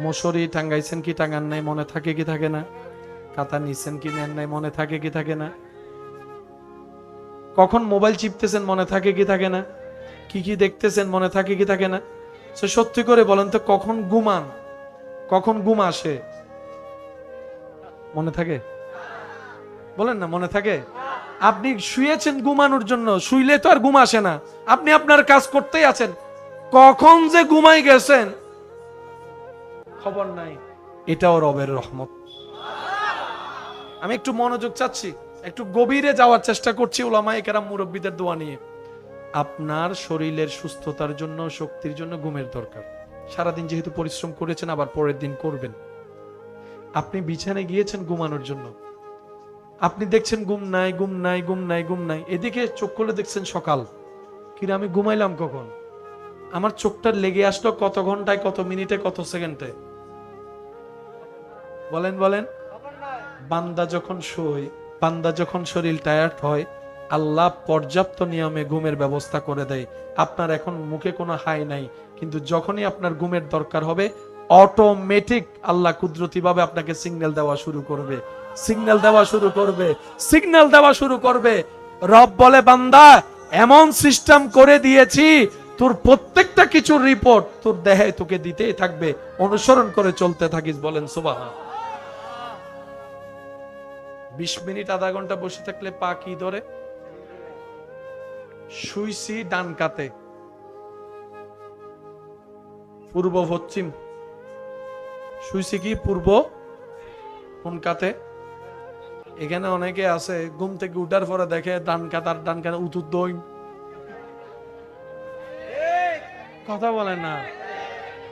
মশারি টাঙ্গাইছেন কি টাঙ্গান নাই মনে থাকে কি থাকে না? কাতা নিছেন কি নেন নাই মনে থাকে কি থাকে না? কখন মোবাইল চিপতেছেন মনে থাকে কি থাকে না? কি কি দেখতেছেন মনে থাকে কি থাকে না? সত্যি করে বলেন তো, কখন ঘুমান, কখন ঘুম আসে মনে থাকে? বলেন না, মনে থাকে? আপনি শুয়েছেন ঘুমানোর জন্য, শুইলে তো আর ঘুম আসে না। আপনি আপনার কাজ করতেই আছেন, কখন যে ঘুমাই গেছেন খবর নাই। এটাও রবের রহমত। আমি একটু মনোযোগ চাচ্ছি, একটু গভীরে যাওয়ার চেষ্টা করছি উলামায়ে কেরাম মুরব্বীদের দোয়া নিয়ে। আপনার শরীরের সুস্থতার জন্য, শক্তির জন্য ঘুমের দরকার। সারাদিন যেহেতু পরিশ্রম করেছেন, আবার পরের দিন করবেন। আপনি বিছানায় গিয়েছেন ঘুমানোর জন্য, আপনি দেখছেন ঘুম নাই, ঘুম নাই, ঘুম নাই, ঘুম নাই। এদিকে চোখ খুলে দেখছেন সকাল। কিরে, আমি ঘুমাইলাম কখন? আমার চোখটা লেগে আসলো কত ঘন্টায়, কত মিনিটে, কত সেকেন্ডে? বলেন বলেন। বান্দা যখন শোয়, বান্দা যখন শরীর টায়ার্ড হয়, আল্লাহ পর্যাপ্ত নিয়মে ঘুমের ব্যবস্থা করে দেয়। আপনার এখন মুখে কোনো হাই নাই, কিন্তু যখনই আপনার ঘুমের দরকার হবে, অটোমেটিক আল্লাহ কুদরতি ভাবে আপনাকে সিগন্যাল দেওয়া শুরু করবে, সিগন্যাল দেওয়া শুরু করবে, সিগন্যাল দেওয়া শুরু করবে। রব বলে বান্দা এমন সিস্টেম করে দিয়েছি তোর প্রত্যেকটা কিছুর রিপোর্ট তোর দেহে তোকে দিতেই থাকবে, অনুসরণ করে চলতে থাকিস। বলেন সুবহান। 20 মিনিট আধা ঘন্টা বসে থাকলে পা কি ধরে? শুইছি ডান কাতে, পূর্ব পশ্চিম। শুইছি কি পূর্ব, কোন কাতে? এখানে অনেকে আছে ঘুম থেকে উঠার পরে দেখে ডান কাত আর ডান কাতে উতুর দই। কথা বলে না।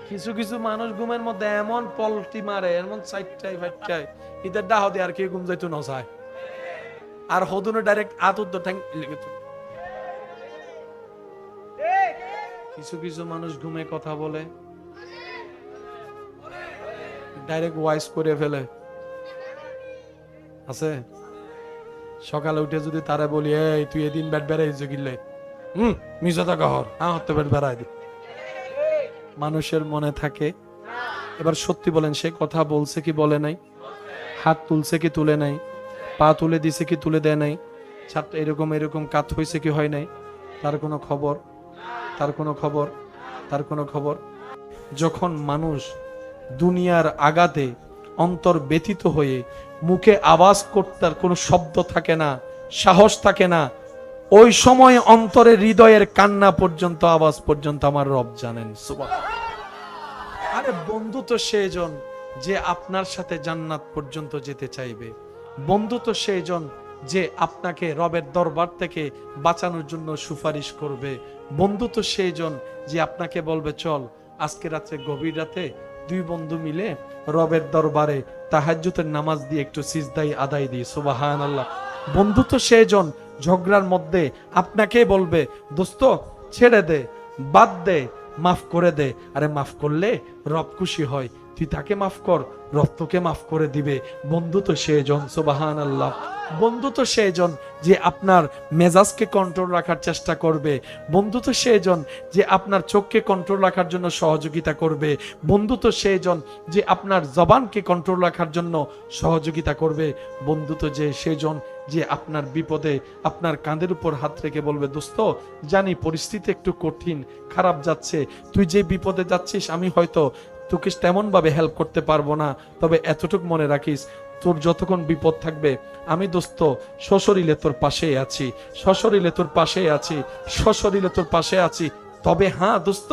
কিছু কিছু মানুষ ঘুমের মধ্যে এমন পলটি মারে, এমন চাইটাই ফাইটাই ইদের ডাহ দিয়ে আর কি ঘুম যাইতো না চায়, আর হদুনো ডাইরেক্ট আতুর ঠ্যাং লেগে। কিছু কিছু মানুষ ঘুমে কথা বলে ডাইরেক্ট ভয়েস করে ফেলে। আছে সকালে উঠে যদি তারা বলি এই তুই এদিন ব্যাট বেড়াইছো কিনলে মিজাতা কহর হতে ব্যাট বেড়াই দি, মানুষের মনে থাকে। এবার সত্যি বলেন সে কথা বলছে কি বলে নাই? হাত তুলছে কি তুলে নাই? পা তুলে দিছে কি তুলে দেয় নাই? ছাত্র এরকম এরকম কাত হয়েছে কি হয় নাই? তার কোনো খবর, তার কোনো খবর, তার কোনো খবর। যখন মানুষ দুনিয়ার আগাতে অন্তর ব্যথিত হয়ে মুখে আওয়াজ করতে কোনো শব্দ থাকে না, সাহস থাকে না, ওই সময় অন্তরের হৃদয়ের কান্না পর্যন্ত, আওয়াজ পর্যন্ত আমার রব জানেন। সুবহানাল্লাহ। আরে বন্ধু তো সেজন যে আপনার সাথে জান্নাত পর্যন্ত যেতে চাইবে। বন্ধু তো সেজন যে আপনাকে রবের দরবার থেকে বাঁচানোর জন্য সুপারিশ করবে। বন্ধু তো সেজন যে আপনাকে বলবে চল আজকে রাত্রে গভীর রাতে দুই বন্ধু মিলে রবের দরবারে তাহাজ্জুদের নামাজ দিয়ে একটু সিজদাই আদায় দিই। সুবহানাল্লাহ। বন্ধু তো সেজন ঝগড়ার মধ্যে আপনাকে বলবে দোস্ত ছেড়ে দে, বাদ দে, মাফ করে দে। আরে মাফ করলে রব খুশি হয়, তুই তাকে মাফ কর, রব তোকে মাফ করে দিবে। বন্ধু তো সেজন। সুবহানাল্লাহ। বন্ধু তো সেজন যে আপনার মেজাজকে কন্ট্রোল রাখার চেষ্টা করবে। বন্ধু তো সেজন যে আপনার চোখকে কন্ট্রোল রাখার জন্য সহযোগিতা করবে। বন্ধু তো সেজন যে আপনার জবানকে কন্ট্রোল রাখার জন্য সহযোগিতা করবে। বন্ধু তো যে সেজন যে আপনার বিপদে আপনার কাঁধের উপর হাত রেখে বলবে দোস্ত জানি পরিস্থিতি একটু কঠিন, খারাপ যাচ্ছে, তুই যে বিপদে যাচ্ছিস আমি হয়তো তোকে তেমন ভাবে হেল্প করতে পারবো না, তবে এতটুকু মনে রাখিস তোর যতক্ষণ বিপদ থাকবে আমি দোস্ত সশরীরে তোর পাশে আছি, সশরীরে তোর পাশে আছি, সশরীরে তোর পাশে আছি। তবে হ্যাঁ দোস্ত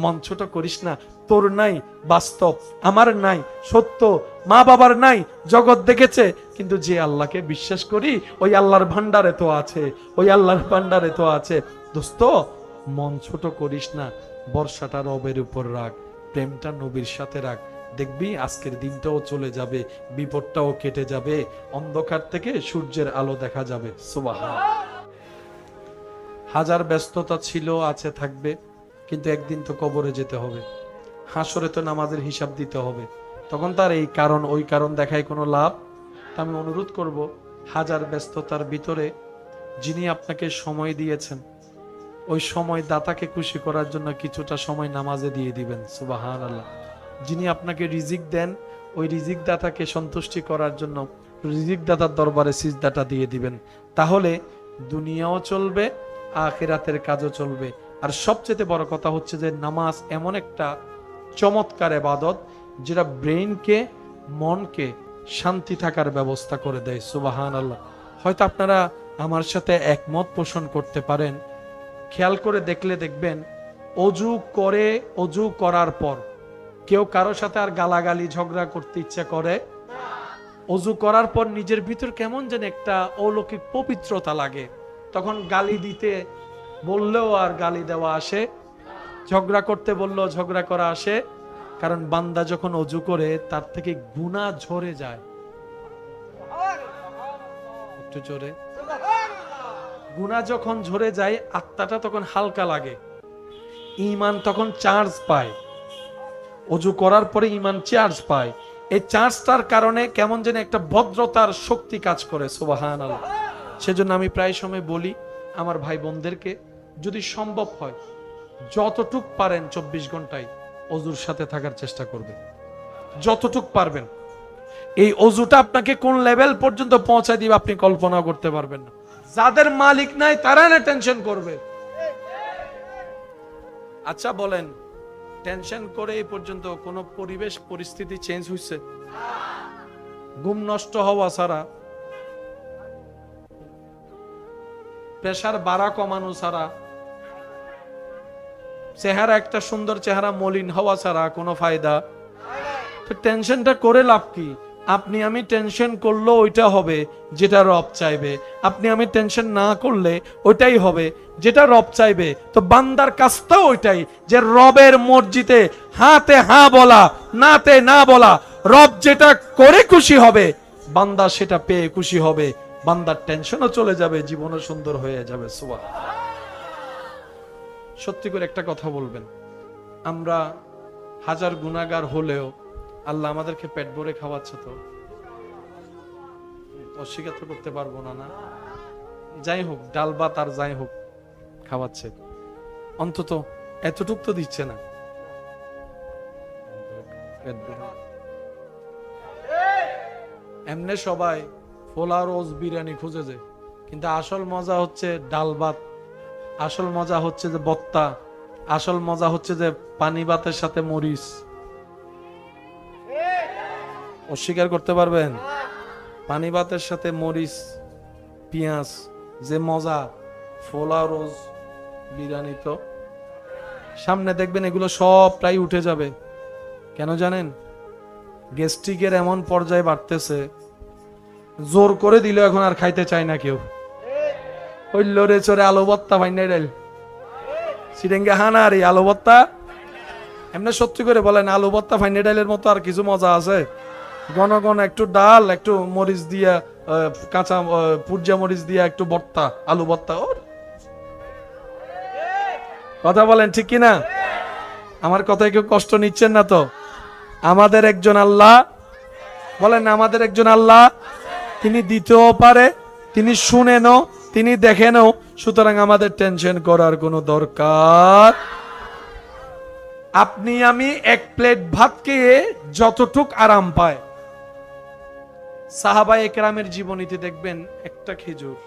মন ছোট করিস না, তোর নাই বাস্তব, আমার নাই সত্য, মা বাবার নাই জগৎ দেখেছে, কিন্তু যে আল্লাহকে বিশ্বাস করি ওই আল্লাহর ভান্ডারে তো আছে, ওই আল্লাহর ভান্ডারে তো আছে। দোস্ত মন ছোট করিস না, বর্ষাটা রবের উপর রাখ, প্রেমটা নবীর সাথে রাখ, দেখবি আজকের দিনটাও চলে যাবে, বিপদটাও কেটে যাবে, অন্ধকার থেকে সূর্যের আলো দেখা যাবে। সুবহানাল্লাহ। হাজার ব্যস্ততা ছিল আছে থাকবে, কিন্তু একদিন তো কবরে যেতে হবে, হাসরে তো নামাজের হিসাব দিতে হবে। তখন তার এই কারণ ওই কারণ দেখায় কোনো লাভ। আমি অনুরোধ করব হাজার ব্যস্ততার ভিতরে যিনি আপনাকে সময় দিয়েছেন ওই সময় দাতাকে খুশি করার জন্য কিছুটা সময় নামাজে দিয়ে দিবেন। সুবহানাল্লাহ। যিনি আপনাকে রিজিক দেন ওই রিজিক দাতাকে সন্তুষ্টি করার জন্য রিজিক দাতার দরবারে সিজদাটা দিয়ে দিবেন। তাহলে দুনিয়াও চলবে, আখিরাতের কাজও চলবে। আর সবচেয়ে বড় কথা হচ্ছে যে নামাজ এমন একটা চমৎকার ইবাদত যেটা ব্রেইনকে, মনকে শান্তি থাকার ব্যবস্থা করে দেয়। সুবহানাল্লাহ। হয়তো আপনারা আমার সাথে একমত পোষণ করতে পারেন। খেয়াল করে দেখলে দেখবেন অজু করে, অজু করার পর কেউ কারো সাথে আর গালাগালি ঝগড়া করতে ইচ্ছা করে? অজু করার পর নিজের ভিতর কেমন যেন একটা অলৌকিক পবিত্রতা লাগে, তখন গালি দিতে বললেও আর গালি দেওয়া আসে, ঝগড়া করতে বললেও ঝগড়া করা আসে। কারণ বান্দা যখন অজু করে তার থেকে গুনাহ ঝরে যায়। একটু জোরে। গুনাহ যখন ঝরে যায় আত্মাটা তখন হালকা লাগে, ঈমান তখন চার্জ পায়। অজু করার পরে ঈমান চার্জ পায়। এই চার্জটার কারণে কেমন যেন একটা ভদ্রতার শক্তি কাজ করে। সুবহানাল্লাহ। সেজন্য আমি প্রায় সময় বলি আমার ভাই বোনদেরকে, যদি সম্ভব হয় যতটুক পারেন 24 ঘন্টায় অজুর সাথে থাকার চেষ্টা করবেন, যতটুক পারবেন। এই অজুটা আপনাকে কোন লেভেল পর্যন্ত পৌঁছায় দিবে আপনি কল্পনা করতে পারবেন না। যাদের মালিক নাই তারা না টেনশন করবে। আচ্ছা বলেন, টেনশন করে এই পর্যন্ত কোন পরিবেশ পরিস্থিতি চেঞ্জ হইছে? ঘুম নষ্ট হওয়া ছাড়া, প্রেসার বাড়া কমানো ছাড়া, চেহারা একটা সুন্দর চেহারা মলিন হওয়া ছাড়া কোনো ফায়দা। তো টেনশনটা করে লাভ কি? আপনি আমি টেনশন করলে ওইটা হবে যেটা রব চাইবে, আপনি আমি টেনশন না করলে ওইটাই হবে যেটা রব চাইবে। তো বান্দার কাজটা ওইটাই, যে রবের মর্জিতে হাতে হ্যাঁ বলা, নাতে না বলা। রব যেটা করে খুশি হবে, বান্দা সেটা পেয়ে খুশি হবে, বান্দার টেনশনও চলে যাবে, জীবনও সুন্দর হয়ে যাবে। সুবহানাল্লাহ। সত্যি করে একটা কথা বলবেন, আমরা হাজার গুনাহগার হলেও আল্লাহ আমাদেরকে পেট ভরে খাওয়াচ্ছে, তো অস্বীকার তো করতে পারবো না। না যাই হোক, ডাল ভাত আর যাই হোক খাওয়াচ্ছে, অন্তত এতটুক তো দিচ্ছে না। এমনি সবাই পোলা রোজ বিরিয়ানি খুঁজেছে, কিন্তু আসল মজা হচ্ছে ডাল ভাত, আসল মজা হচ্ছে যে বত্তা, আসল মজা হচ্ছে যে পানি ভাতের সাথে মরিচ। অস্বীকার করতে পারবেন? পানি ভাতের সাথে মরিচ পেঁয়াজ যে মজা, ফোলা রোজ বিরিয়ানি তো সামনে দেখবেন এগুলো সব প্রায় উঠে যাবে। কেন জানেন? গ্যাস্ট্রিকের এমন পর্যায়ে বাড়তেছে, জোর করে দিলে এখন আর খাইতে চায় না কেউ। ওই লড়ে চড়ে আলু ভর্তা ফাইনাই ডাল সিরেঙ্গে হানা আর আলু ভর্তা, এমনি সত্যি করে বলেন আলু ভর্তা ফাইনাই ডালের মতো আর কিছু মজা আছে? ঘন ঘন একটু ডাল, একটু মরিচ দিয়া, কাঁচা পুরজা মরিচ দিয়া একটু ভর্তা, আলু ভর্তা। ওর কথা বলেন ঠিক কিনা? আমার কথায় কেউ কষ্ট নিচ্ছেন না তো? আমাদের একজন আল্লাহ, বলেন আমাদের একজন আল্লাহ, তিনি দিতেও পারে, তিনি শুনেনও, তিনি দেখেনও। সুতরাং আমাদের টেনশন করার কোনো দরকার। আপনি আমি এক প্লেট ভাত খেয়ে যতটুক আরাম পায়, সাহাবায়ে কেরামের জীবনীতে দেখবেন একটা খেজুর,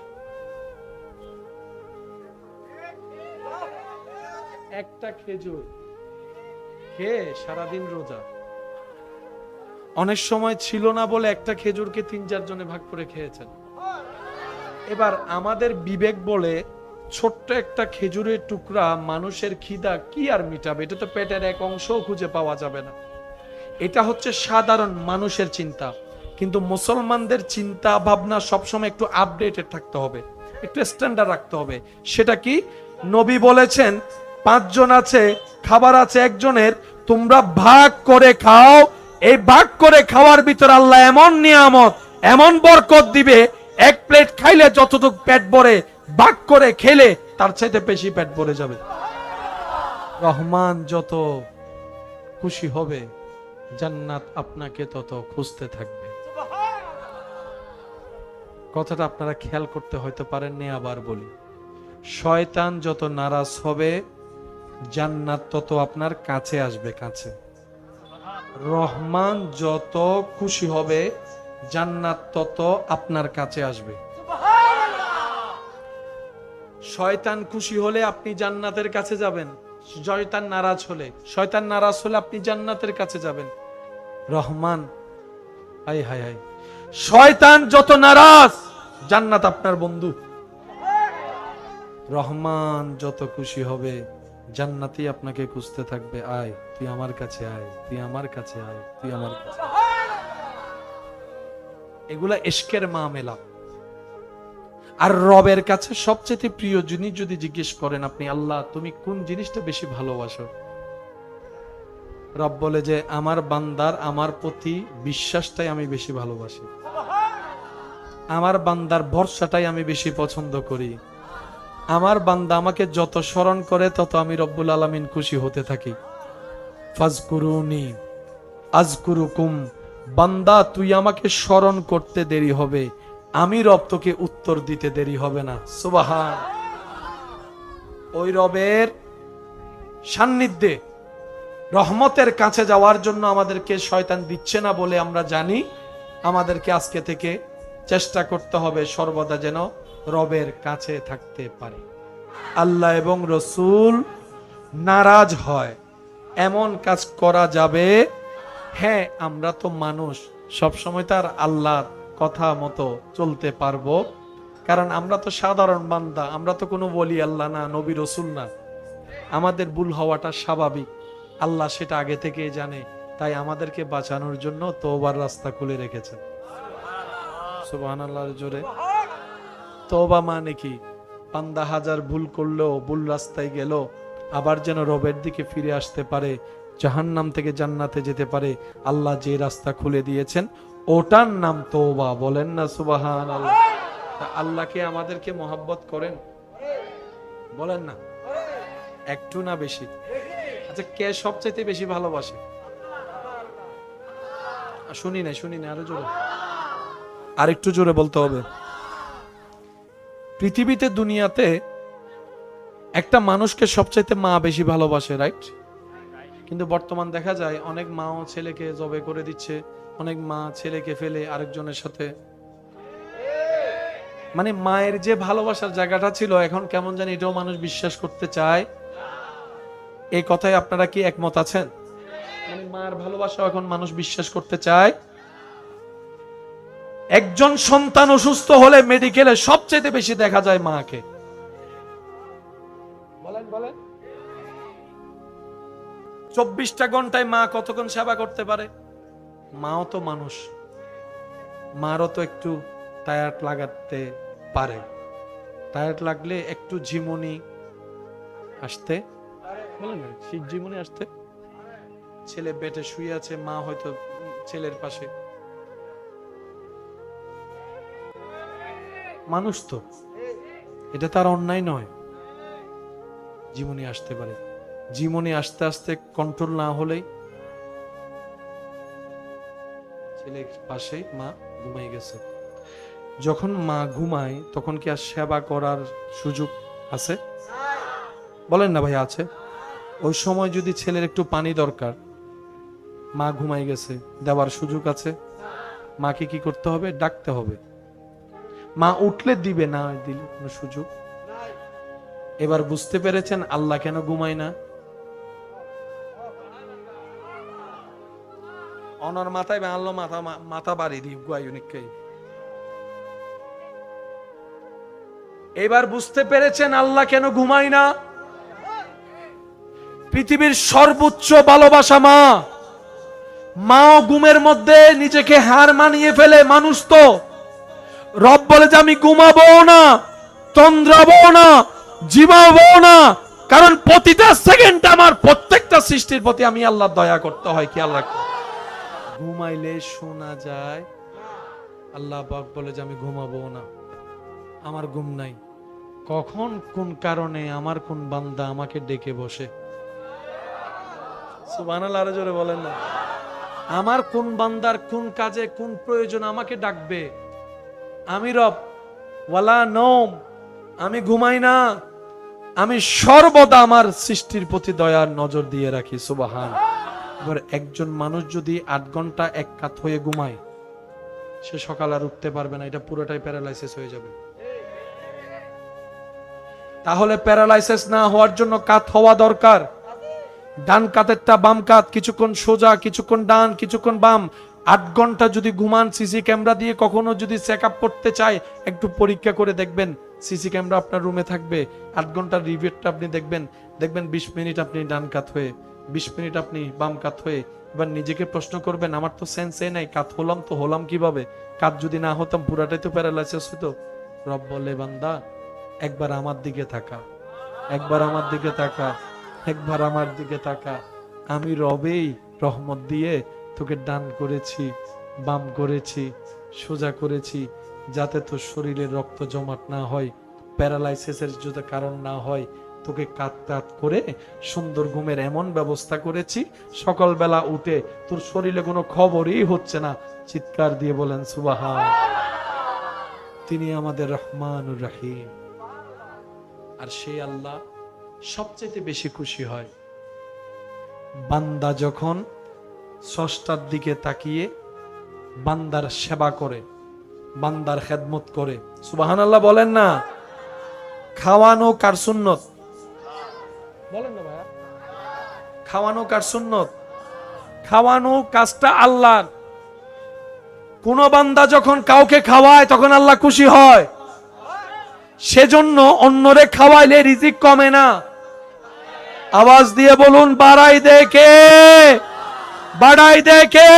একটা খেজুর খেয়ে সারাদিন রোজা। অনেক সময় ছিল না বলে একটা খেজুরকে 3-4 জনে ভাগ করে খেয়েছেন। এবার আমাদের বিবেক বলে ছোট্ট একটা খেজুরের টুকরা মানুষের খিদা কি আর মিটাবে? এটা তো পেটের এক অংশও খুঁজে পাওয়া যাবে না। এটা হচ্ছে সাধারণ মানুষের চিন্তা, কিন্তু মুসলমানদের চিন্তা ভাবনা সবসময় একটু আপডেটেড থাকতে হবে, একটু স্ট্যান্ডার্ড রাখতে হবে। সেটা কি? নবী বলেছেন 5 জন আছে, খাবার আছে একজনের, তোমরা ভাগ করে খাও। এই ভাগ করে খাওয়ার ভিতর আল্লাহ এমন নিয়ামত, এমন বরকত দিবে, এক প্লেট খাইলে যতটুকু পেট ভরে, ভাগ করে খেলে তার চাইতে বেশি পেট ভরে যাবে। রহমান যত খুশি হবে, জান্নাত আপনাকে তত খুঁজতে থাকবে। কথাটা আপনারা খেয়াল করতে হয়তো পারেননি, আবার বলি। শয়তান যত নারাজ হবে, জান্নাত তত আপনার কাছে আসবে, কাছে। রহমান যত খুশি হবে, জান্নাত তত আপনার কাছে আসবে। শয়তান খুশি হলে আপনি জান্নাতের কাছে যাবেন, শয়তান নারাজ হলে, শয়তান নারাজ হলে আপনি জান্নাতের কাছে যাবেন। রহমান, হাই হাই হাই, শয়তান যত নারাজ, জান্নাত আপনার বন্ধু। রহমান যত খুশি হবে, জান্নাতই আপনাকে খুঁজতে থাকবে। আয়, তুই আমার কাছে আয়, তুই আমার কাছে আয়, তুই আমার কাছে। এগুলা ইশকের মামলা। আর রবের কাছে সবচেয়ে প্রিয় জিনিস যদি জিজ্ঞেস করেন আপনি, আল্লাহ তুমি কোন জিনিসটা বেশি ভালোবাসো? রব বলে যে আমার বান্দার আমার প্রতি বিশ্বাসটাই আমি বেশি ভালোবাসি, আমার বান্দার ভরসাটাই আমি বেশি পছন্দ করি। আমার বান্দা আমাকে যত স্মরণ করে তত আমি রব্বুল আলামিন খুশি হতে থাকি। ফাজকুরুনি আজকুরুকুম, বান্দা তুই আমাকে স্মরণ করতে দেরি হবে, আমি রব তোকে উত্তর দিতে দেরি হবে না। সুবহান। ওই রবের সান্নিধ্যে রহমতের কাছে যাওয়ার জন্য আমাদেরকে শয়তান দিচ্ছে না বলে আমরা জানি। আমাদেরকে আজকে থেকে চেষ্টা করতে হবে সর্বদা যেন রবের কাছে থাকতে পারে। আল্লাহ এবং রসুল নারাজ হয় এমন কাজ করা যাবে? হ্যাঁ, আমরা তো মানুষ, সবসময় তার আল্লাহর কথা মতো চলতে পারবো? কারণ আমরা তো সাধারণ বান্দা, আমরা তো কোনো ওলি আল্লাহ না, নবী রসুল না। আমাদের ভুল হওয়াটা স্বাভাবিক, আল্লাহ সেটা আগে থেকেই জানে। তাই আমাদেরকে বাঁচানোর জন্য তওবার রাস্তা খুলে রেখেছেন। সুবহানাল্লাহর জোরে। তওবা মানে কি? বান্দা হাজার ভুল করলেও ভুল রাস্তায় গেল, আবার যেন রবের দিকে ফিরে আসতে পারে, জাহান্নাম থেকে জান্নাতে যেতে পারে। আল্লাহ যে রাস্তা খুলে দিয়েছেন ওটার নাম তওবা। বলেন না সুবহানাল্লাহ। আল্লাহকে আমাদেরকে মহব্বত করেন? বলেন না, একটু না বেশি? আচ্ছা, কে সবচাইতে বেশি ভালোবাসে? শুনি না, আরো জোরে, আরেকটু জোরে বলতে হবে। পৃথিবীতে, দুনিয়াতে একটা মানুষকে সবচাইতে মা বেশি ভালোবাসে, রাইট? কিন্তু বর্তমান দেখা যায় অনেক মাও ছেলেকে জবে করে দিচ্ছে, অনেক মা ছেলেকে ফেলে আরেকজনের সাথে। মানে মায়ের যে ভালোবাসার জায়গাটা ছিল, এখন কেমন জানি এটাও মানুষ বিশ্বাস করতে চায়। এই কথায় আপনারা কি একমত আছেন? মানে মার ভালোবাসা এখন মানুষ বিশ্বাস করতে চায়। একজন সন্তান অসুস্থ হলে মেডিকেলে সবচেয়ে বেশি দেখা যায় মাকে। বলেন 24টা ঘন্টায় মা কতক্ষণ সেবা করতে পারে? মাও তো মানুষ, মারও তো একটু টায়ার্ড লাগাতে পারে। টায়ার্ড লাগলে একটু ঝিমুনি আসতে, বলেন না, ঠিক ঝিমুনি আসতে। ছেলে বেটে শুয়ে আছে, মা হয়তো ছেলের পাশে। মানুষ তো, এটা তার অন্যায় নয়। জীবনী আসতে পারে, জীবনী আস্তে আস্তে কন্ট্রোল না হলেই। ছেলের পাশে মা ঘুমাই গেছে, যখন মা ঘুমায় তখন কি আর সেবা করার সুযোগ আছে? বলেন না ভাই, আছে? ওই সময় যদি ছেলের একটু পানি দরকার, মা ঘুমাই গেছে, দেওয়ার সুযোগ আছে? মাকে কি করতে হবে? ডাকতে হবে। মা উঠলে দিবে, না দিলে কোনো সুযোগ। এবার বুঝতে পেরেছেন আল্লাহ কেন ঘুমায় না? অনর মাথায় বাঁধলো, মাথা বাড়ি দিই গুয়াইনিককে। এবার বুঝতে পেরেছেন আল্লাহ কেন ঘুমায় না? পৃথিবীর সর্বোচ্চ ভালোবাসা মা। মাও ঘুমের মধ্যে নিজেকে হার মানিয়ে ফেলে। মানুষ তো, রব বলে যে আমি ঘুমাবো না, তন্দ্রাবো না, জিমাবো না, কারণ প্রতিটা সেকেন্ড আমার প্রত্যেকটা সৃষ্টির প্রতি আমি আল্লাহ দয়া করতে হয়। কি আল্লাহ ঘুমাইলে শোনা যায় আল্লাহ পাক বলে যে আমি ঘুমাবো না, আমার ঘুম নাই। কখন কোন কারণে আমার কোন বান্দা আমাকে ডেকে বসে? সুবহানাল্লাহ, আরো জোরে বলেন না। আমার কোন বান্দার কোন কাজে কোন প্রয়োজন আমাকে ডাকবে? আমি রব, ওয়ালা নওম, আমি ঘুমাই না, আমি সর্বদা আমার সৃষ্টির প্রতি দয়ার নজর দিয়ে রাখি। সুবহান। এবার একজন মানুষ যদি 8 ঘন্টা এক কাত হয়ে ঘুমায়, সে সকাল আর উঠতে পারবে না, এটা পুরোটাই প্যারালাইসিস হয়ে যাবে। তাহলে প্যারালাইসিস না হওয়ার জন্য কাত হওয়া দরকার। ডান কাতেরটা বাম কাত, কিছুক্ষণ সোজা, কিছুক্ষণ ডান, কিছুক্ষণ বাম। 8 ঘন্টা যদি ঘুমান, সিসি ক্যামেরা দিয়ে কখনো যদি চেক আপ করতে চায়, একটু পরীক্ষা করে দেখবেন। সিসি ক্যামেরা আপনার রুমে থাকবে, 8 ঘন্টার রিভিউটা আপনি দেখবেন। 20 মিনিট আপনি ডান কাত হয়ে, 20 মিনিট আপনি বাম কাত হয়ে। এবার নিজেকে প্রশ্ন করবেন, আমার তো সেন্সই নাই, কাত হলাম তো হলাম কিভাবে? কাত যদি না হতাম পুরাটাই তো প্যারালাইসিস হতো। রব বলে, বান্দা একবার আমার দিকে তাকা, একবার আমার দিকে তাকা, একবার আমার দিকে তাকা। আমি রবেই রহমত দিয়ে তোকে ডান করেছি, বাম করেছি, সোজা করেছি, যাতে তোর শরীরে রক্ত জমাট না হয়, প্যারালাইসিসের যদি কারণ না হয়, তোকে কাত করে সুন্দর ঘুমের এমন ব্যবস্থা করেছি, সকালবেলা উঠে তোর শরীরে কোনো খবরই হচ্ছে না। চিৎকার দিয়ে বলেন সুবহান। তিনি আমাদের রহমানুর রহিম। আর সেই আল্লাহ সবচেয়ে বেশি খুশি হয় বান্দা যখন স্রষ্টার দিকে তাকিয়ে বান্দার সেবা করে, বান্দার খেদমত করে। সুবহানাল্লাহ বলেন না। খাওয়ানো কার সুন্নত? বলেন না ভাইয়া। খাওয়ানো কার সুন্নত? খাওয়ানো কাজটা আল্লাহর। কোন বান্দা যখন কাউকে খাওয়ায় তখন আল্লাহ খুশি হয়, সেজন্য অন্যরে খাওয়াইলে রিজিক কমে না। আওয়াজ দিয়ে বলুন, বাড়াই দেখে, বাড়াই দেখে,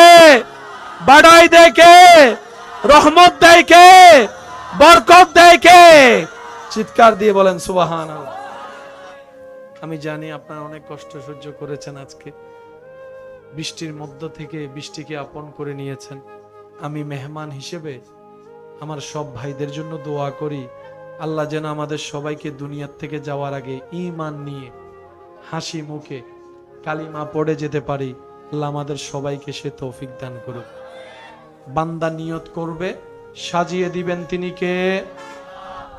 বাড়াই দেখে, রহমত দেয় কে? বরকত দেয় কে? চিৎকার দিয়ে বলেন সুবহানাল্লাহ। আমি জানি আপনারা অনেক কষ্ট সহ্য করেছেন, আজকে বৃষ্টির মধ্য থেকে বৃষ্টিকে আপন করে নিয়েছেন। আমি মেহমান হিসেবে আমার সব ভাইদের জন্য দোয়া করি, আল্লাহ যেন আমাদের সবাইকে দুনিয়ার থেকে যাওয়ার আগে ঈমান নিয়ে হাসি মুখে কালিমা পড়ে যেতে পারি। আল্লাহ আমাদের সবাইকে সে তৌফিক দান করুক। বান্দা নিয়ত করবে, সাজিয়ে দিবেন তিনি কে?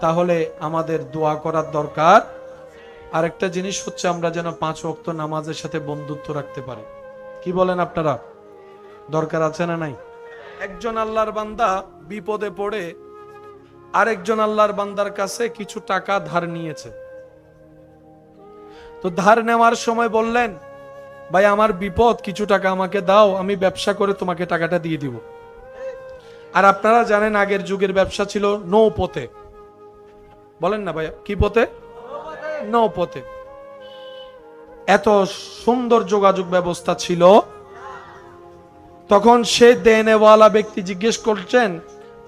তাহলে আমাদের দোয়া করার দরকার। আরেকটা জিনিস হচ্ছে, আমরা যেন 5 ওয়াক্ত নামাজের সাথে বন্ধুত্ব রাখতে পারি। কি বলেন আপনারা? দরকার আছে না নাই? একজন আল্লাহর বান্দা বিপদে পড়ে আরেকজন আল্লাহর বান্দার কাছে কিছু টাকা ধার নিয়েছে। তো ধার নেওয়ার সময় বললেন, ভাই আমার বিপদ, কিছু টাকা আমাকে দাও, আমি ব্যবসা করে তোমাকে টাকাটা দিয়ে দিব। আর আপনারা জানেন আগের যুগের ব্যবসা ছিল নৌপথে। বলেন না ভাইয়া, কি পথে? নৌপথে। এত সুন্দর যোগাযোগ ব্যবস্থা ছিল। তখন সে দেনেওয়ালা ব্যক্তি জিজ্ঞেস করছেন,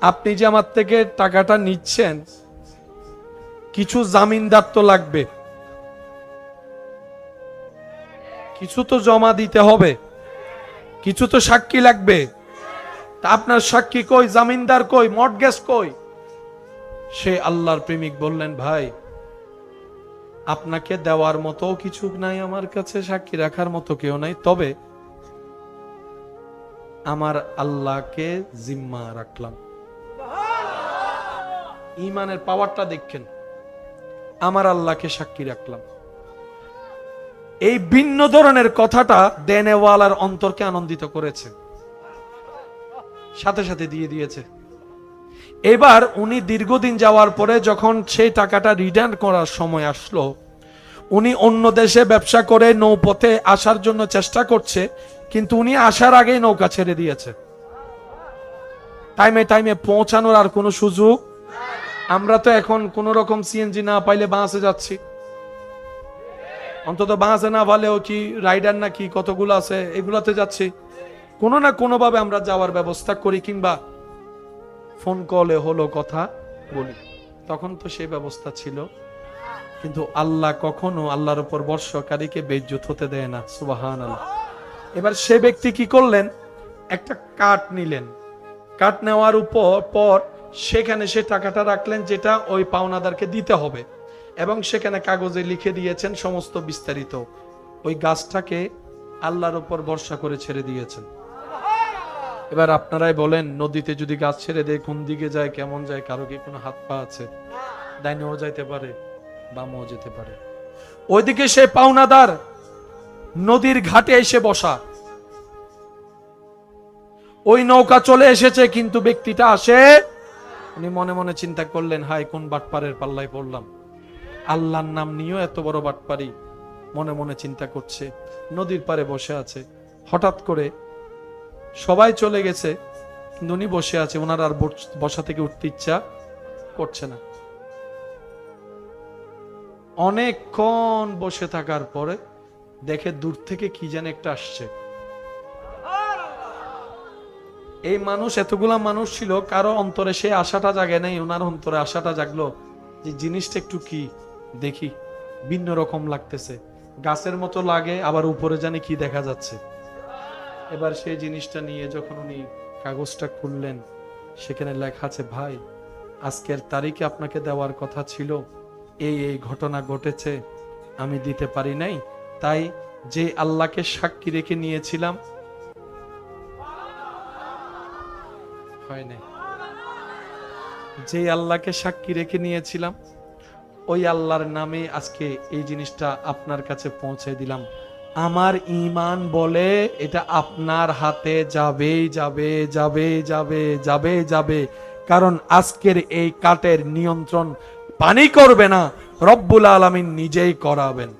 আপনি যে আমার থেকে টাকাটা নিচ্ছেন, কিছু জামিনদার তো লাগবে, কিছু তো জমা দিতে হবে, কিছু তো সাক্ষী লাগবে। তা আপনার সাক্ষী কই? জামিনদার কই? মর্টগেজ কই? সে আল্লাহর প্রেমিক বললেন, ভাই আপনাকে দেওয়ার মতো কিছু নাই আমার কাছে, সাক্ষী রাখার মতো কেউ নাই, তবে আমার আল্লাহকে জিম্মা রাখলাম। ঈমানের পাওয়ারটা দেখেন, আমার আল্লাহকে সাক্ষী রাখলাম। এই ভিন্ন ধরনের কথাটা দেনেওয়ালার অন্তরকে আনন্দিত করেছে, সাথে সাথে দিয়ে দিয়েছে। এবার উনি দীর্ঘদিন যাওয়ার পরে যখন সেই টাকাটা রিটার্ন করার সময় আসলো, উনি অন্য দেশে ব্যবসা করে নৌপথে আসার জন্য চেষ্টা করছে, কিন্তু উনি আসার আগেই নৌকা ছেড়ে দিয়েছে। টাইমে টাইমে পৌঁছানোর আর কোনো সুযোগ। আমরা তো এখন কোন রকম সিএনজি না পাইলে বাসে যাচ্ছি, অন্তত বাসে না পালেও কি রাইডার না কি কতগুলো আছে, এগুলাতে যাচ্ছি। কোনো না কোনো ভাবে আমরা যাওয়ার ব্যবস্থা করি, কিংবা ফোন কলে হলো কথা বলি। তখন তো সেই ব্যবস্থা ছিল, কিন্তু আল্লাহ কখনো আল্লাহর উপর বর্ষকারীকে বেইজ্জত হতে দেয় না। সুবহানাল্লাহ। এবার সে ব্যক্তি কি করলেন, একটা কাঠ নিলেন, কাঠ নেওয়ার পর সেখানে সে টাকাটা রাখলেন যেটা ওই পাওনাদারকে দিতে হবে, এবং সেখানে কাগজে লিখে দিয়েছেন সমস্ত বিস্তারিত। ওই গাছটাকে আল্লাহর উপর ভরসা করে ছেড়ে দিয়েছেন। এবার আপনারাই বলেন, নদীতে যদি গাছ ছেড়ে দেয় কোন দিকে যায়, কেমন যায়? কারো কি কোনো হাত পা আছে? ডাইনেও যাইতে পারে, বামও যেতে পারে। ওইদিকে সে পাওনাদার নদীর ঘাটে এসে বসা, ওই নৌকা চলে এসেছে কিন্তু ব্যক্তিটা আসে। উনি মনে মনে চিন্তা করলেন, হাই কোন বাটপারের পাল্লায় পড়লাম, আল্লাহর নাম নিয়েও এত বড় বাটপারি। মনে মনে চিন্তা করছে, নদীর পারে বসে আছে। হঠাৎ করে সবাই চলে গেছে, কিন্তু উনি বসে আছে, ওনার আর বসা থেকে উঠতে ইচ্ছা করছে না। অনেকক্ষণ বসে থাকার পরে দেখে দূর থেকে কি যেন একটা আসছে। এই মানুষ, এতগুলা মানুষ ছিল, কারো অন্তরে সে আশাটা জাগে নাই, ওনার অন্তরে আশাটা জাগলো যে জিনিসটা একটু কি দেখি, ভিন্ন রকম লাগতেছে, গাছের মতো লাগে, আবার উপরে জানি কি দেখা যাচ্ছে। এবার সেই জিনিসটা নিয়ে যখন উনি কাগজটা খুললেন, সেখানে লেখা আছে, ভাই আজকের তারিখে আপনাকে দেওয়ার কথা ছিল, এই এই ঘটনা ঘটেছে, আমি দিতে পারি নাই, তাই যে আল্লাহকে সাক্ষী রেখে নিয়েছিলাম হয় নাই, যে আল্লাহকে সাক্ষী রেখে নিয়েছিলাম ওই আল্লাহর নামে আজকে এই জিনিসটা আপনার কাছে পৌঁছে দিলাম। আমার ঈমান বলে এটা আপনার হাতে যাবে যাবে যাবে যাবে যাবে যাবে, কারণ আজকের এই কাটের নিয়ন্ত্রণ পানি করবে না, রব্বুল আলামিন নিজেই করাবেন।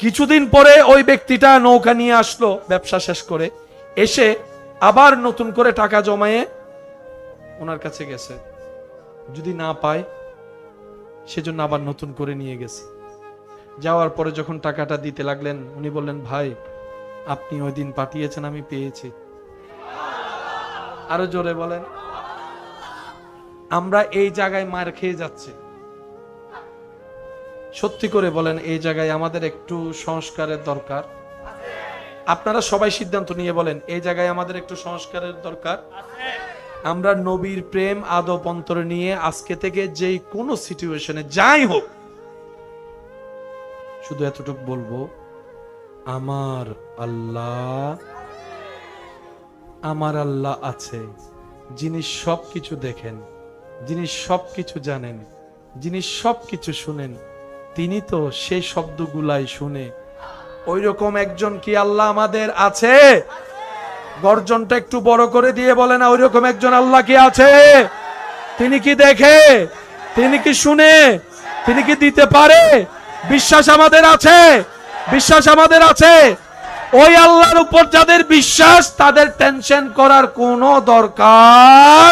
কিছুদিন পরে ওই ব্যক্তিটা নৌকা নিয়ে আসলো ব্যবসা শেষ করে, এসে আবার নতুন করে টাকা জমায়ে ওনার কাছে গেছে, যদি না পায় সেজন্য আবার নতুন করে নিয়ে গেছে। যাওয়ার পরে যখন টাকাটা দিতে লাগলেন, উনি বললেন, ভাই আপনি ওই দিন পাঠিয়েছেন, আমি পেয়েছি। আরো জোরে বলেন। আমরা এই জায়গায় মার খেয়ে যাচ্ছি, সত্যি করে বলেন এই জায়গায় আমাদের একটু সংস্কারের দরকার। আপনারা সবাই সিদ্ধান্ত নিয়ে বলেন এই জায়গায় আমাদের একটু সংস্কারের দরকার। আমরা নবীর প্রেম আদব অন্তরে নিয়ে আজকে থেকে যেই কোনো সিচুয়েশনে যাই হোক, শুধু এতটুকু বলবো, আমার আল্লাহ আছে, যিনি সবকিছু দেখেন, যিনি সবকিছু জানেন, যিনি সবকিছু শুনেন, তিনি তো সেই শব্দগুলাই শুনে। ওই রকম একজন কি আল্লাহ আমাদের আছে? গর্জনটা একটু বড় করে দিয়ে বলে না, ওই রকম একজন আল্লাহ কি আছে? তিনি কি দেখে? তিনি কি শুনে? তিনি কি দিতে পারে? বিশ্বাস আমাদের আছে, বিশ্বাস আমাদের আছে। ওই আল্লাহর উপর যাদের বিশ্বাস, তাদের টেনশন করার কোনো দরকার।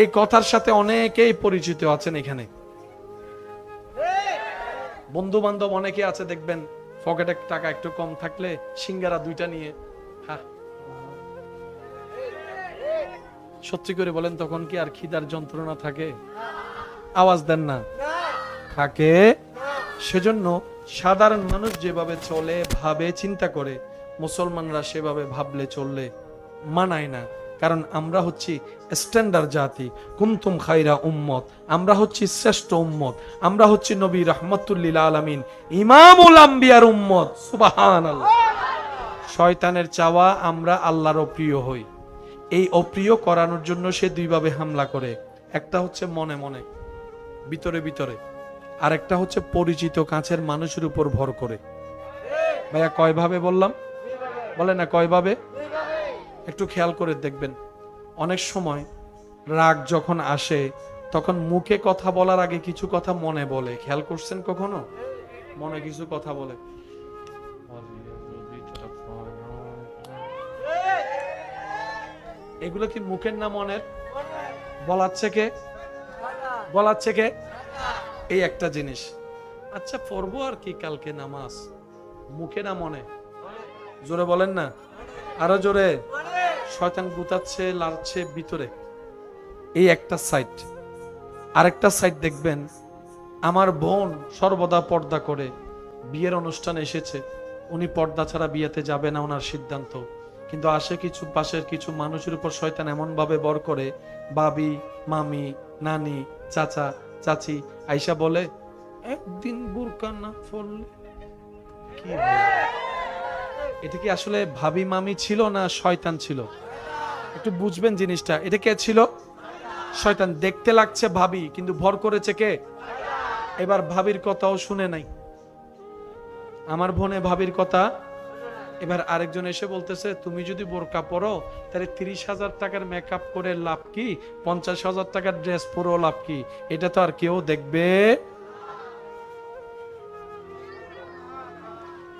এই কথার সাথে অনেকেই পরিচিত আছেন এখানে, বন্ধু বান্ধব অনেকে আছে, দেখবেন পকেটে টাকা একটু কম থাকলে সিঙ্গারা দুইটা নিয়ে সত্যি করে বলেন, তখন কি আর খিদার যন্ত্রণা থাকে? আওয়াজ দেন না, থাকে। সেজন্য সাধারণ মানুষ যেভাবে চলে, ভাবে, চিন্তা করে, মুসলমানরা সেভাবে ভাবলে চললে মানায় না। কারণ আমরা হচ্ছি স্ট্যান্ডার্ড জাতি, কুনতুম খায়রা উম্মত, আমরা হচ্ছি শ্রেষ্ঠ উম্মত, আমরা হচ্ছি নবী রাহমাতুল আলামিন, ইমামুল আম্বিয়ার উম্মত। সুবহানাল্লাহ। শয়তানের চাওয়া আমরা আল্লাহর অপ্রিয় হই। এই অপ্রিয় করানোর জন্য সে দুইভাবে হামলা করে, একটা হচ্ছে মনে মনে, ভিতরে ভিতরে, আর একটা হচ্ছে পরিচিত কাছের মানুষের উপর ভর করে। ভাইয়া কয় ভাবে বললাম? বলে না কয় ভাবে? একটু খেয়াল করে দেখবেন, অনেক সময় রাগ যখন আসে তখন মুখে কথা বলার আগে কিছু কথা মনে বলে। খেয়াল করছেন কখনো? মনে কিছু কথা বলে, এগুলো কি মুখের না মনের? বলাচ্ছে কে? বলাচ্ছে কে? এই একটা জিনিস। আচ্ছা পড়বো আর কি কালকে নামাজ, মুখে না মনে? জোরে বলেন না, আরো জোরে। শয়তান গুতাচ্ছে, লাড়ছে ভিতরে। এই একটা সাইড। আরেকটা সাইড দেখবেন, আমার বোন সর্বদা পর্দা করে, বিয়ের অনুষ্ঠানে এসেছে, উনি পর্দা ছাড়া বিয়েতে যাবে না, ওনার সিদ্ধান্ত। কিন্তু আসে কিছু পাশের কিছু মানুষের উপর শয়তান এমন ভাবে বর করে, বাবি, মামি, নানি, চাচা, চাচি আইসা বলে, একদিন বুরকা না পড়লে কি হবে? এটা কি আসলে ভাবি মামি ছিল না শয়তান ছিল? একটু বুঝবেন জিনিসটা। এটা কে ছিল? শয়তান। দেখতে লাগছে ভাবি, কিন্তু ভর করেছে কে? এবার ভাবির কথাও শুনে নাই, আমার বোনে ভাবির কথা। এবার আরেকজন এসে বলতেছে, তুমি যদি বোরকা পরো তাহলে 30,000 টাকার মেকআপ করে লাভ কি, 50,000 টাকার ড্রেস পরো লাভ কি? এটা তো আর কেউ দেখবে।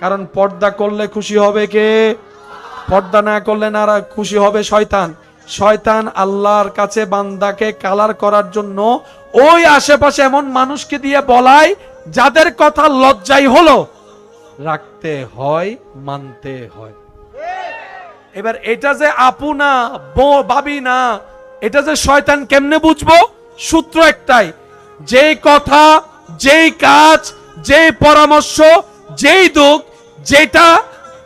কারণ পর্দা করলে খুশি হবে কে? পর্দা না করলে না খুশি হবে শয়তান। শয়তান আল্লাহর কাছে বান্দাকে কালার করার জন্য ওই আশেপাশে এমন মানুষকে দিয়ে বলায়, যাদের কথা লজ্জাই হলো রাখতে হয়, মানতে হয়। এবার এটা যে আপু না, ভাবি না, এটা যে শয়তান কেমনে বুঝবো? সূত্র একটাই, যেই কথা, যেই কাজ, যেই পরামর্শ, যেই দুঃখ, যেটা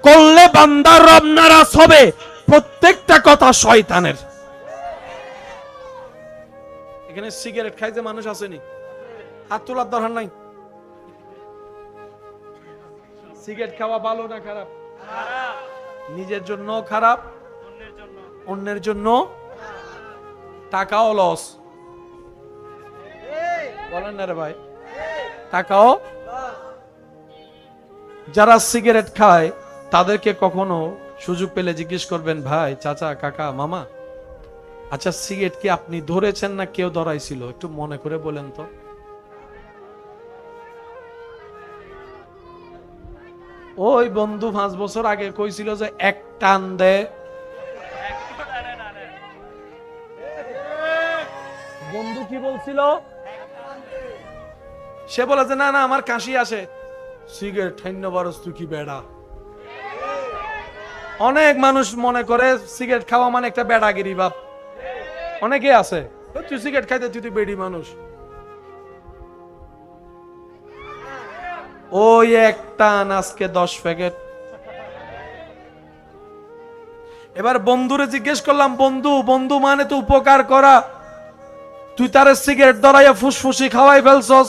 করলে বান্দার রব নারাজ হবে, প্রত্যেকটা কথা শয়তানের। এখানে সিগারেট খাইতে মানুষ আসেনি, হাত তোলার দরকার নাই। সিগারেট খাওয়া ভালো না খারাপ? নিজের জন্য খারাপ, অন্যের জন্য। টাকাও লস, বলেন না রে ভাই? টাকাও। যারা সিগারেট খায় তাদেরকে কখনো সুযোগ পেলে জিজ্ঞেস করবেন, ভাই, চাচা, কাকা, মামা, আচ্ছা সিগারেট কি আপনি ধরেছেন না কেউ ধরাইছিল? একটু মনে করে বলেন তো। ওই বন্ধু 5 বছর আগে কইছিল যে এক টান দে, বন্ধু কি বলছিল? সে বলে যে না না আমার কাশি আসে। সিগারেট ঠাইন্য বারস তুই কি বেড়া। অনেক মানুষ মনে করে সিগারেট খাওয়া মানে একটা বেড়াগিরি বাপ। অনেকে আছে, তুই সিগারেট খাইতে তুই বেড়ি মানুষ। ওই এক টান আজকে 10 প্যাকেট। এবার বন্ধুরে জিজ্ঞেস করলাম, বন্ধু, বন্ধু মানে তো উপকার করা, তুই তার সিগারেট ধরাইয়া ফুসফুসি খাওয়াই ফেলছস,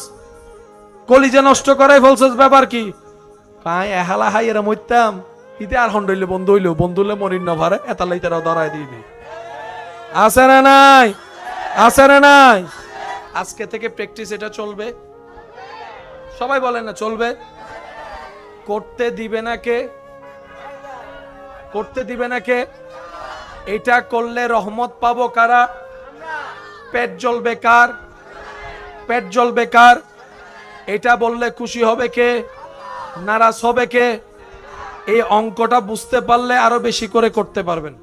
কলিজা নষ্ট করাই ফেলছস, ব্যাপার কি? কাই এহালা হাই এরা মইতাম ইতে আর হন্ডইলে বন্ধু হইলো, বন্ধু হলে মরিন না ভারে এতালাই তারা ধরাই দিবি। আছে না নাই? আছে না নাই? আজকে থেকে প্র্যাকটিস এটা চলবে। সবাই বলেন না চলবে। করতে দিবে না কে? করতে দিবে না কে? এটা করলে রহমত পাবো কারা? পেট জ্বলবে কার? পেট জ্বলবে কার? এটা বললে খুশি হবে কে? নারাজ হবে কে? এই অঙ্কটা বুঝতে পারলে আরো বেশি করে করতে পারবেন।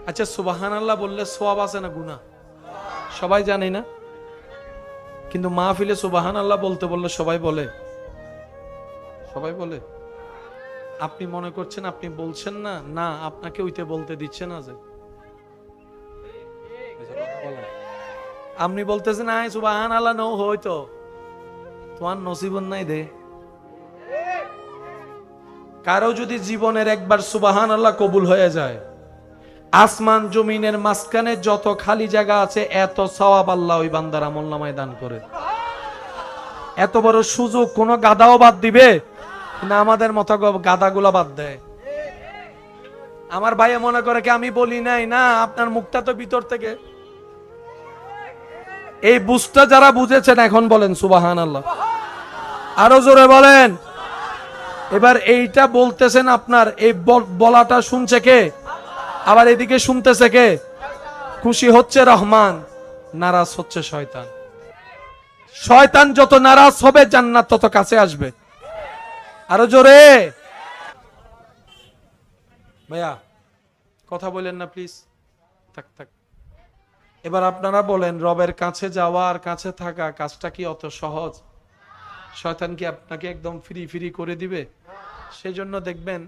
আচ্ছা সুবহানাল্লাহ বললে সওয়াব আছে না গুনাহ? সবাই জানে না, কিন্তু মাহফিলে সুবহানাল্লাহ বলতে বললে সবাই বলে। সবাই বলে। আপনি মনে করছেন আপনি বলছেন না? না, আপনাকে ওইতে বলতে দিচ্ছে না। যে আপনি বলতেছেন আয় সুবহানাল্লাহ নো হয়তো তোমার নসিবন নাই দে। কারো যদি জীবনের একবার সুবহানাল্লাহ কবুল হয়ে যায়, আসমান জমিনের মাঝখানে যত খালি জায়গা আছে এত সওয়াব আল্লাহ ওই বান্দার আমলনামায় দান করে। এত বড় সুযোগ কোন গাদাও বাদ দিবে না? আমাদের মতো গাদাগুলা বাদ দেয়। আমার ভাইয়ে মনে করে কি আমি বলি নাই? না, আপনার মুখটা তো ভিতর থেকে। এই বুঝটা যারা বুঝেছেন এখন বলেন সুবহানাল্লাহ, আরো জোরে বলেন। এবার এইটা বলতেছেন, আপনার এই বলাটা শুনছে কে? আবার এদিকে শুনতেছে কে? খুশি হচ্ছে রহমান, নারাজ হচ্ছে শয়তান। শয়তান যত নারাজ হবে জান্নাত তত কাছে আসবে। আরো জোরে ভাইয়া কথা বলেন না প্লিজ। থাক থাক। এবার আপনারা বলেন, রবের কাছে যাওয়া আর কাছে থাকা কাজটা কি অত সহজ? শয়তান কি আপনাকে একদম ফ্রি ফ্রি করে দিবে? সেজন্য দেখবেন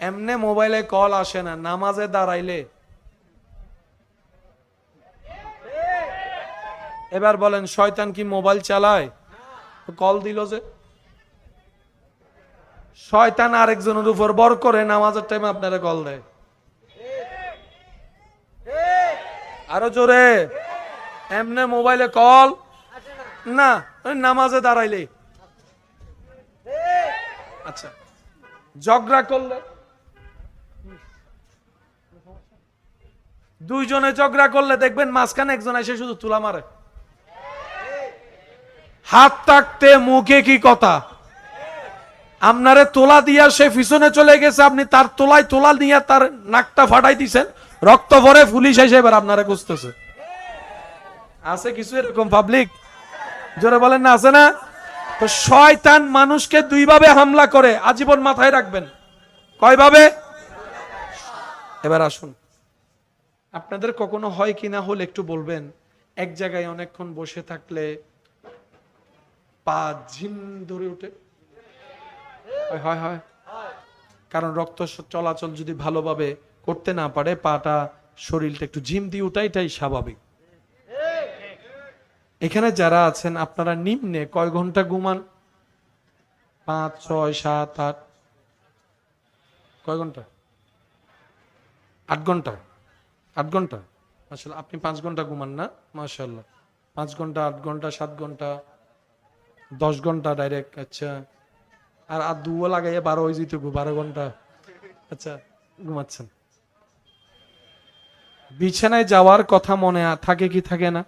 এমনে মোবাইলে কল আসে না, নামাজে দাঁড়াইলে। এবার বলেন শয়তান কি মোবাইল চালায়? কল দিল যে। শয়তান আরেকজনের উপর বর করে নামাজের টাইমে আপনারা কল দেয়। আরো জোরে। এমনে মোবাইলে কল না, নামাজে দাঁড়াইলে। আচ্ছা ঝগড়া করলে, দুইজনে ঝগড়া করলে দেখবেন মাঝখানে একজন এসে শুধু তুলা মারে। হাত থাকতে মুখে কি কথা? আপনারে তোলা দিয়া সে পিছনে চলে গেছে, আপনি তার তোলায় তোলা নিয়ে তার নাকটা ফাটাই দিছেন, রক্ত ভরে পুলিশ এসে এবার আপনারা খুঁজতেছে। আছে কিছু এরকম পাবলিক? জোরে বলেন না, আছে না? তো শয়তান মানুষকে দুইভাবে হামলা করে, আজীবন মাথায় রাখবেন। কয়ভাবে? এবার আসুন, আপনাদের কখনো হয় কি না হলে একটু বলবেন, এক জায়গায় অনেকক্ষণ বসে থাকলে পা ঝিম ধরে উঠে? হয় হয়। কারণ রক্ত চলাচল যদি ভালোভাবে করতে না পারে পাটা, শরীরটা একটু ঝিম দিয়ে উঠে, এটাই স্বাভাবিক। এখানে যারা আছেন আপনারা নিম্নে কয় ঘন্টা ঘুমান? 5, 6, 7, 8? কয় ঘন্টা? 8 ঘন্টা। 8 ঘন্টা। মাশাআল্লাহ, আপনি 5 ঘন্টা ঘুমান না? মাশাআল্লাহ। 5 ঘন্টা, 8 ঘন্টা, 7 ঘন্টা, 10 ঘন্টা ডাইরেক্ট। আচ্ছা, আর দুও লাগাইয়া 12 হয়ে যেত, 12 ঘন্টা। আচ্ছা, ঘুমাচ্ছেন। বিছানায় যাওয়ার কথা মনে থাকে কি থাকে না?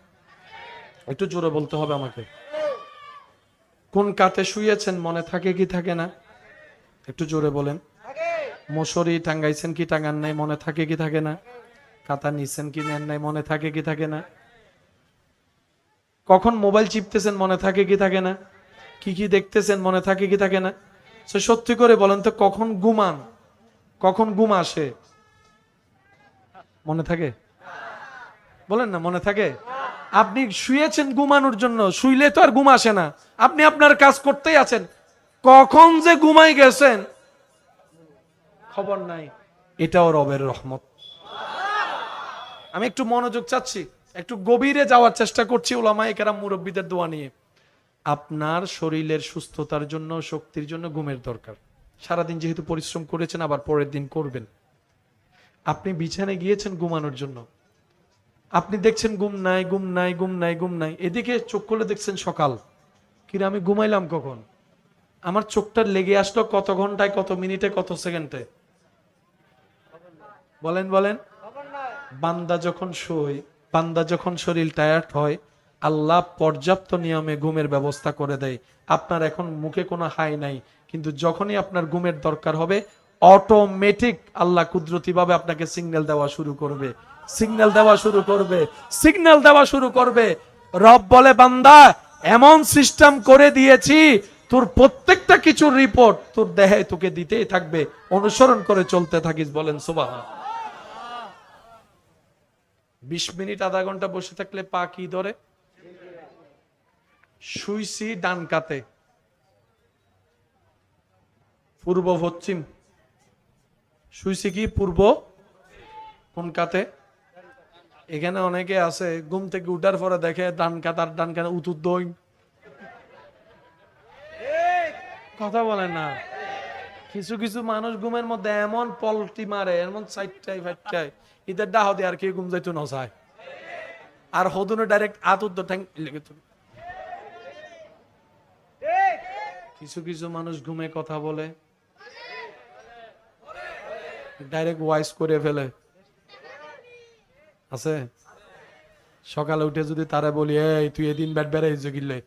একটু জোরে বলতে হবে আমাকে। কোন কাতে শুয়েছেন মনে থাকে কি থাকে না? একটু জোরে বলেন। মশারি টাঙ্গাইছেন কি টাঙ্গান নাই, মনে থাকে কি থাকে না? কাতা নিছেন কি নেন নাই, মনে থাকে কি থাকে না? কখন মোবাইল চিপতেছেন, মনে থাকে কি থাকে না? কি কি দেখতেছেন, মনে থাকে কি থাকে না? সত্যি করে বলেন তো, কখন ঘুমান, কখন ঘুম আসে, মনে থাকে? বলেন না, মনে থাকে? আপনি শুয়েছেন ঘুমানোর জন্য, শুইলে তো আর ঘুম আসে না, আপনি আপনার কাজ করতেই আছেন, কখন যে ঘুমাই গেছেন খবর নাই। এটাও রবের রহমত। আমি একটু মনোযোগ চাচ্ছি, একটু গভীরে যাওয়ার চেষ্টা করছি উলামায়ে কেরাম মুরব্বীদের দোয়া নিয়ে। আপনার শরীরের সুস্থতার জন্য, শক্তির জন্য ঘুমের দরকার। সারাদিন যেহেতু পরিশ্রম করেছেন, আবার পরের দিন করবেন। আপনি বিছানায় গিয়েছেন ঘুমানোর জন্য, আপনি দেখছেন ঘুম নাই, ঘুম নাই, ঘুম নাই, ঘুম নাই, এদিকে চোখ খুলে দেখছেন সকাল। কিরে, আমি ঘুমাইলাম কখন? আমার চোখটা লেগে আসলো কত ঘন্টায়, কত মিনিটে, কত সেকেন্ডে? বলেন বলেন। বান্দা যখন শোয়, বান্দা যখন শরীর টায়ার্ড হয়, আল্লাহ পর্যাপ্ত নিয়মে ঘুমের ব্যবস্থা করে দেয়। আপনার এখন মুখে কোনো হাই নাই, কিন্তু যখনই আপনার ঘুমের দরকার হবে, অটোমেটিক আল্লাহ কুদরতি ভাবে আপনাকে সিগন্যাল দেওয়া শুরু করবে, সিগন্যাল দেওয়া শুরু করবে, সিগন্যাল দেওয়া শুরু করবে। রব বলে, বান্দা এমন সিস্টেম করে দিয়েছি, তোর প্রত্যেকটা কিছুর রিপোর্ট তোর দেহে তোকে দিতেই থাকবে, অনুসরণ করে চলতে থাকিস। বলেন সুবহানাল্লাহ। 20 মিনিট আধা ঘন্টা বসে থাকলে পা কি ধরে? শুইছি ডান কাতে, পূর্ব পশ্চিম, শুইছি কি পূর্ব, কোন কাতে? এখানে অনেকে আছে ঘুম থেকে উঠার পরে দেখে ডান কাত আর ডান কাতে উত্তর দই। কথা বলে না। কিছু কিছু মানুষ ঘুমের মধ্যে এমন পলটি মারে, এমন সাইডটাই ফাইটটাই, ঈদের ডাহ দিয়ে আর কেউ ঘুম যাইতো না চায়, আর হদুনে ডাইরেক্ট আত উদ্দ ঠ্যাং লেগে। কিছু কিছু মানুষ ঘুমে কথা বলে, ডাইরেক্ট ভয়েস করে ফেলে, আছে। সকালে উঠে যদি তারা বলি, এই তুই এদিন ব্যাট বেড়াইছো কিনলে,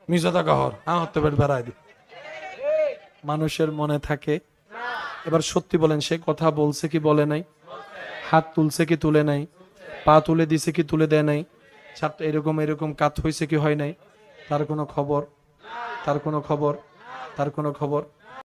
মিশা কহর হতে ব্যাট বেড়াই দি, মানুষের মনে থাকে। এবার সত্যি বলেন, সে কথা বলছে কি বলে নাই? হাত তুলছে কি তুলে নাই? পা তুলে দিছে কি তুলে দেয় নাই? ছাত্র এরকম এরকম কাত হয়েছে কি হয় নাই? তার কোনো খবর, তার কোনো খবর, তার কোনো খবর।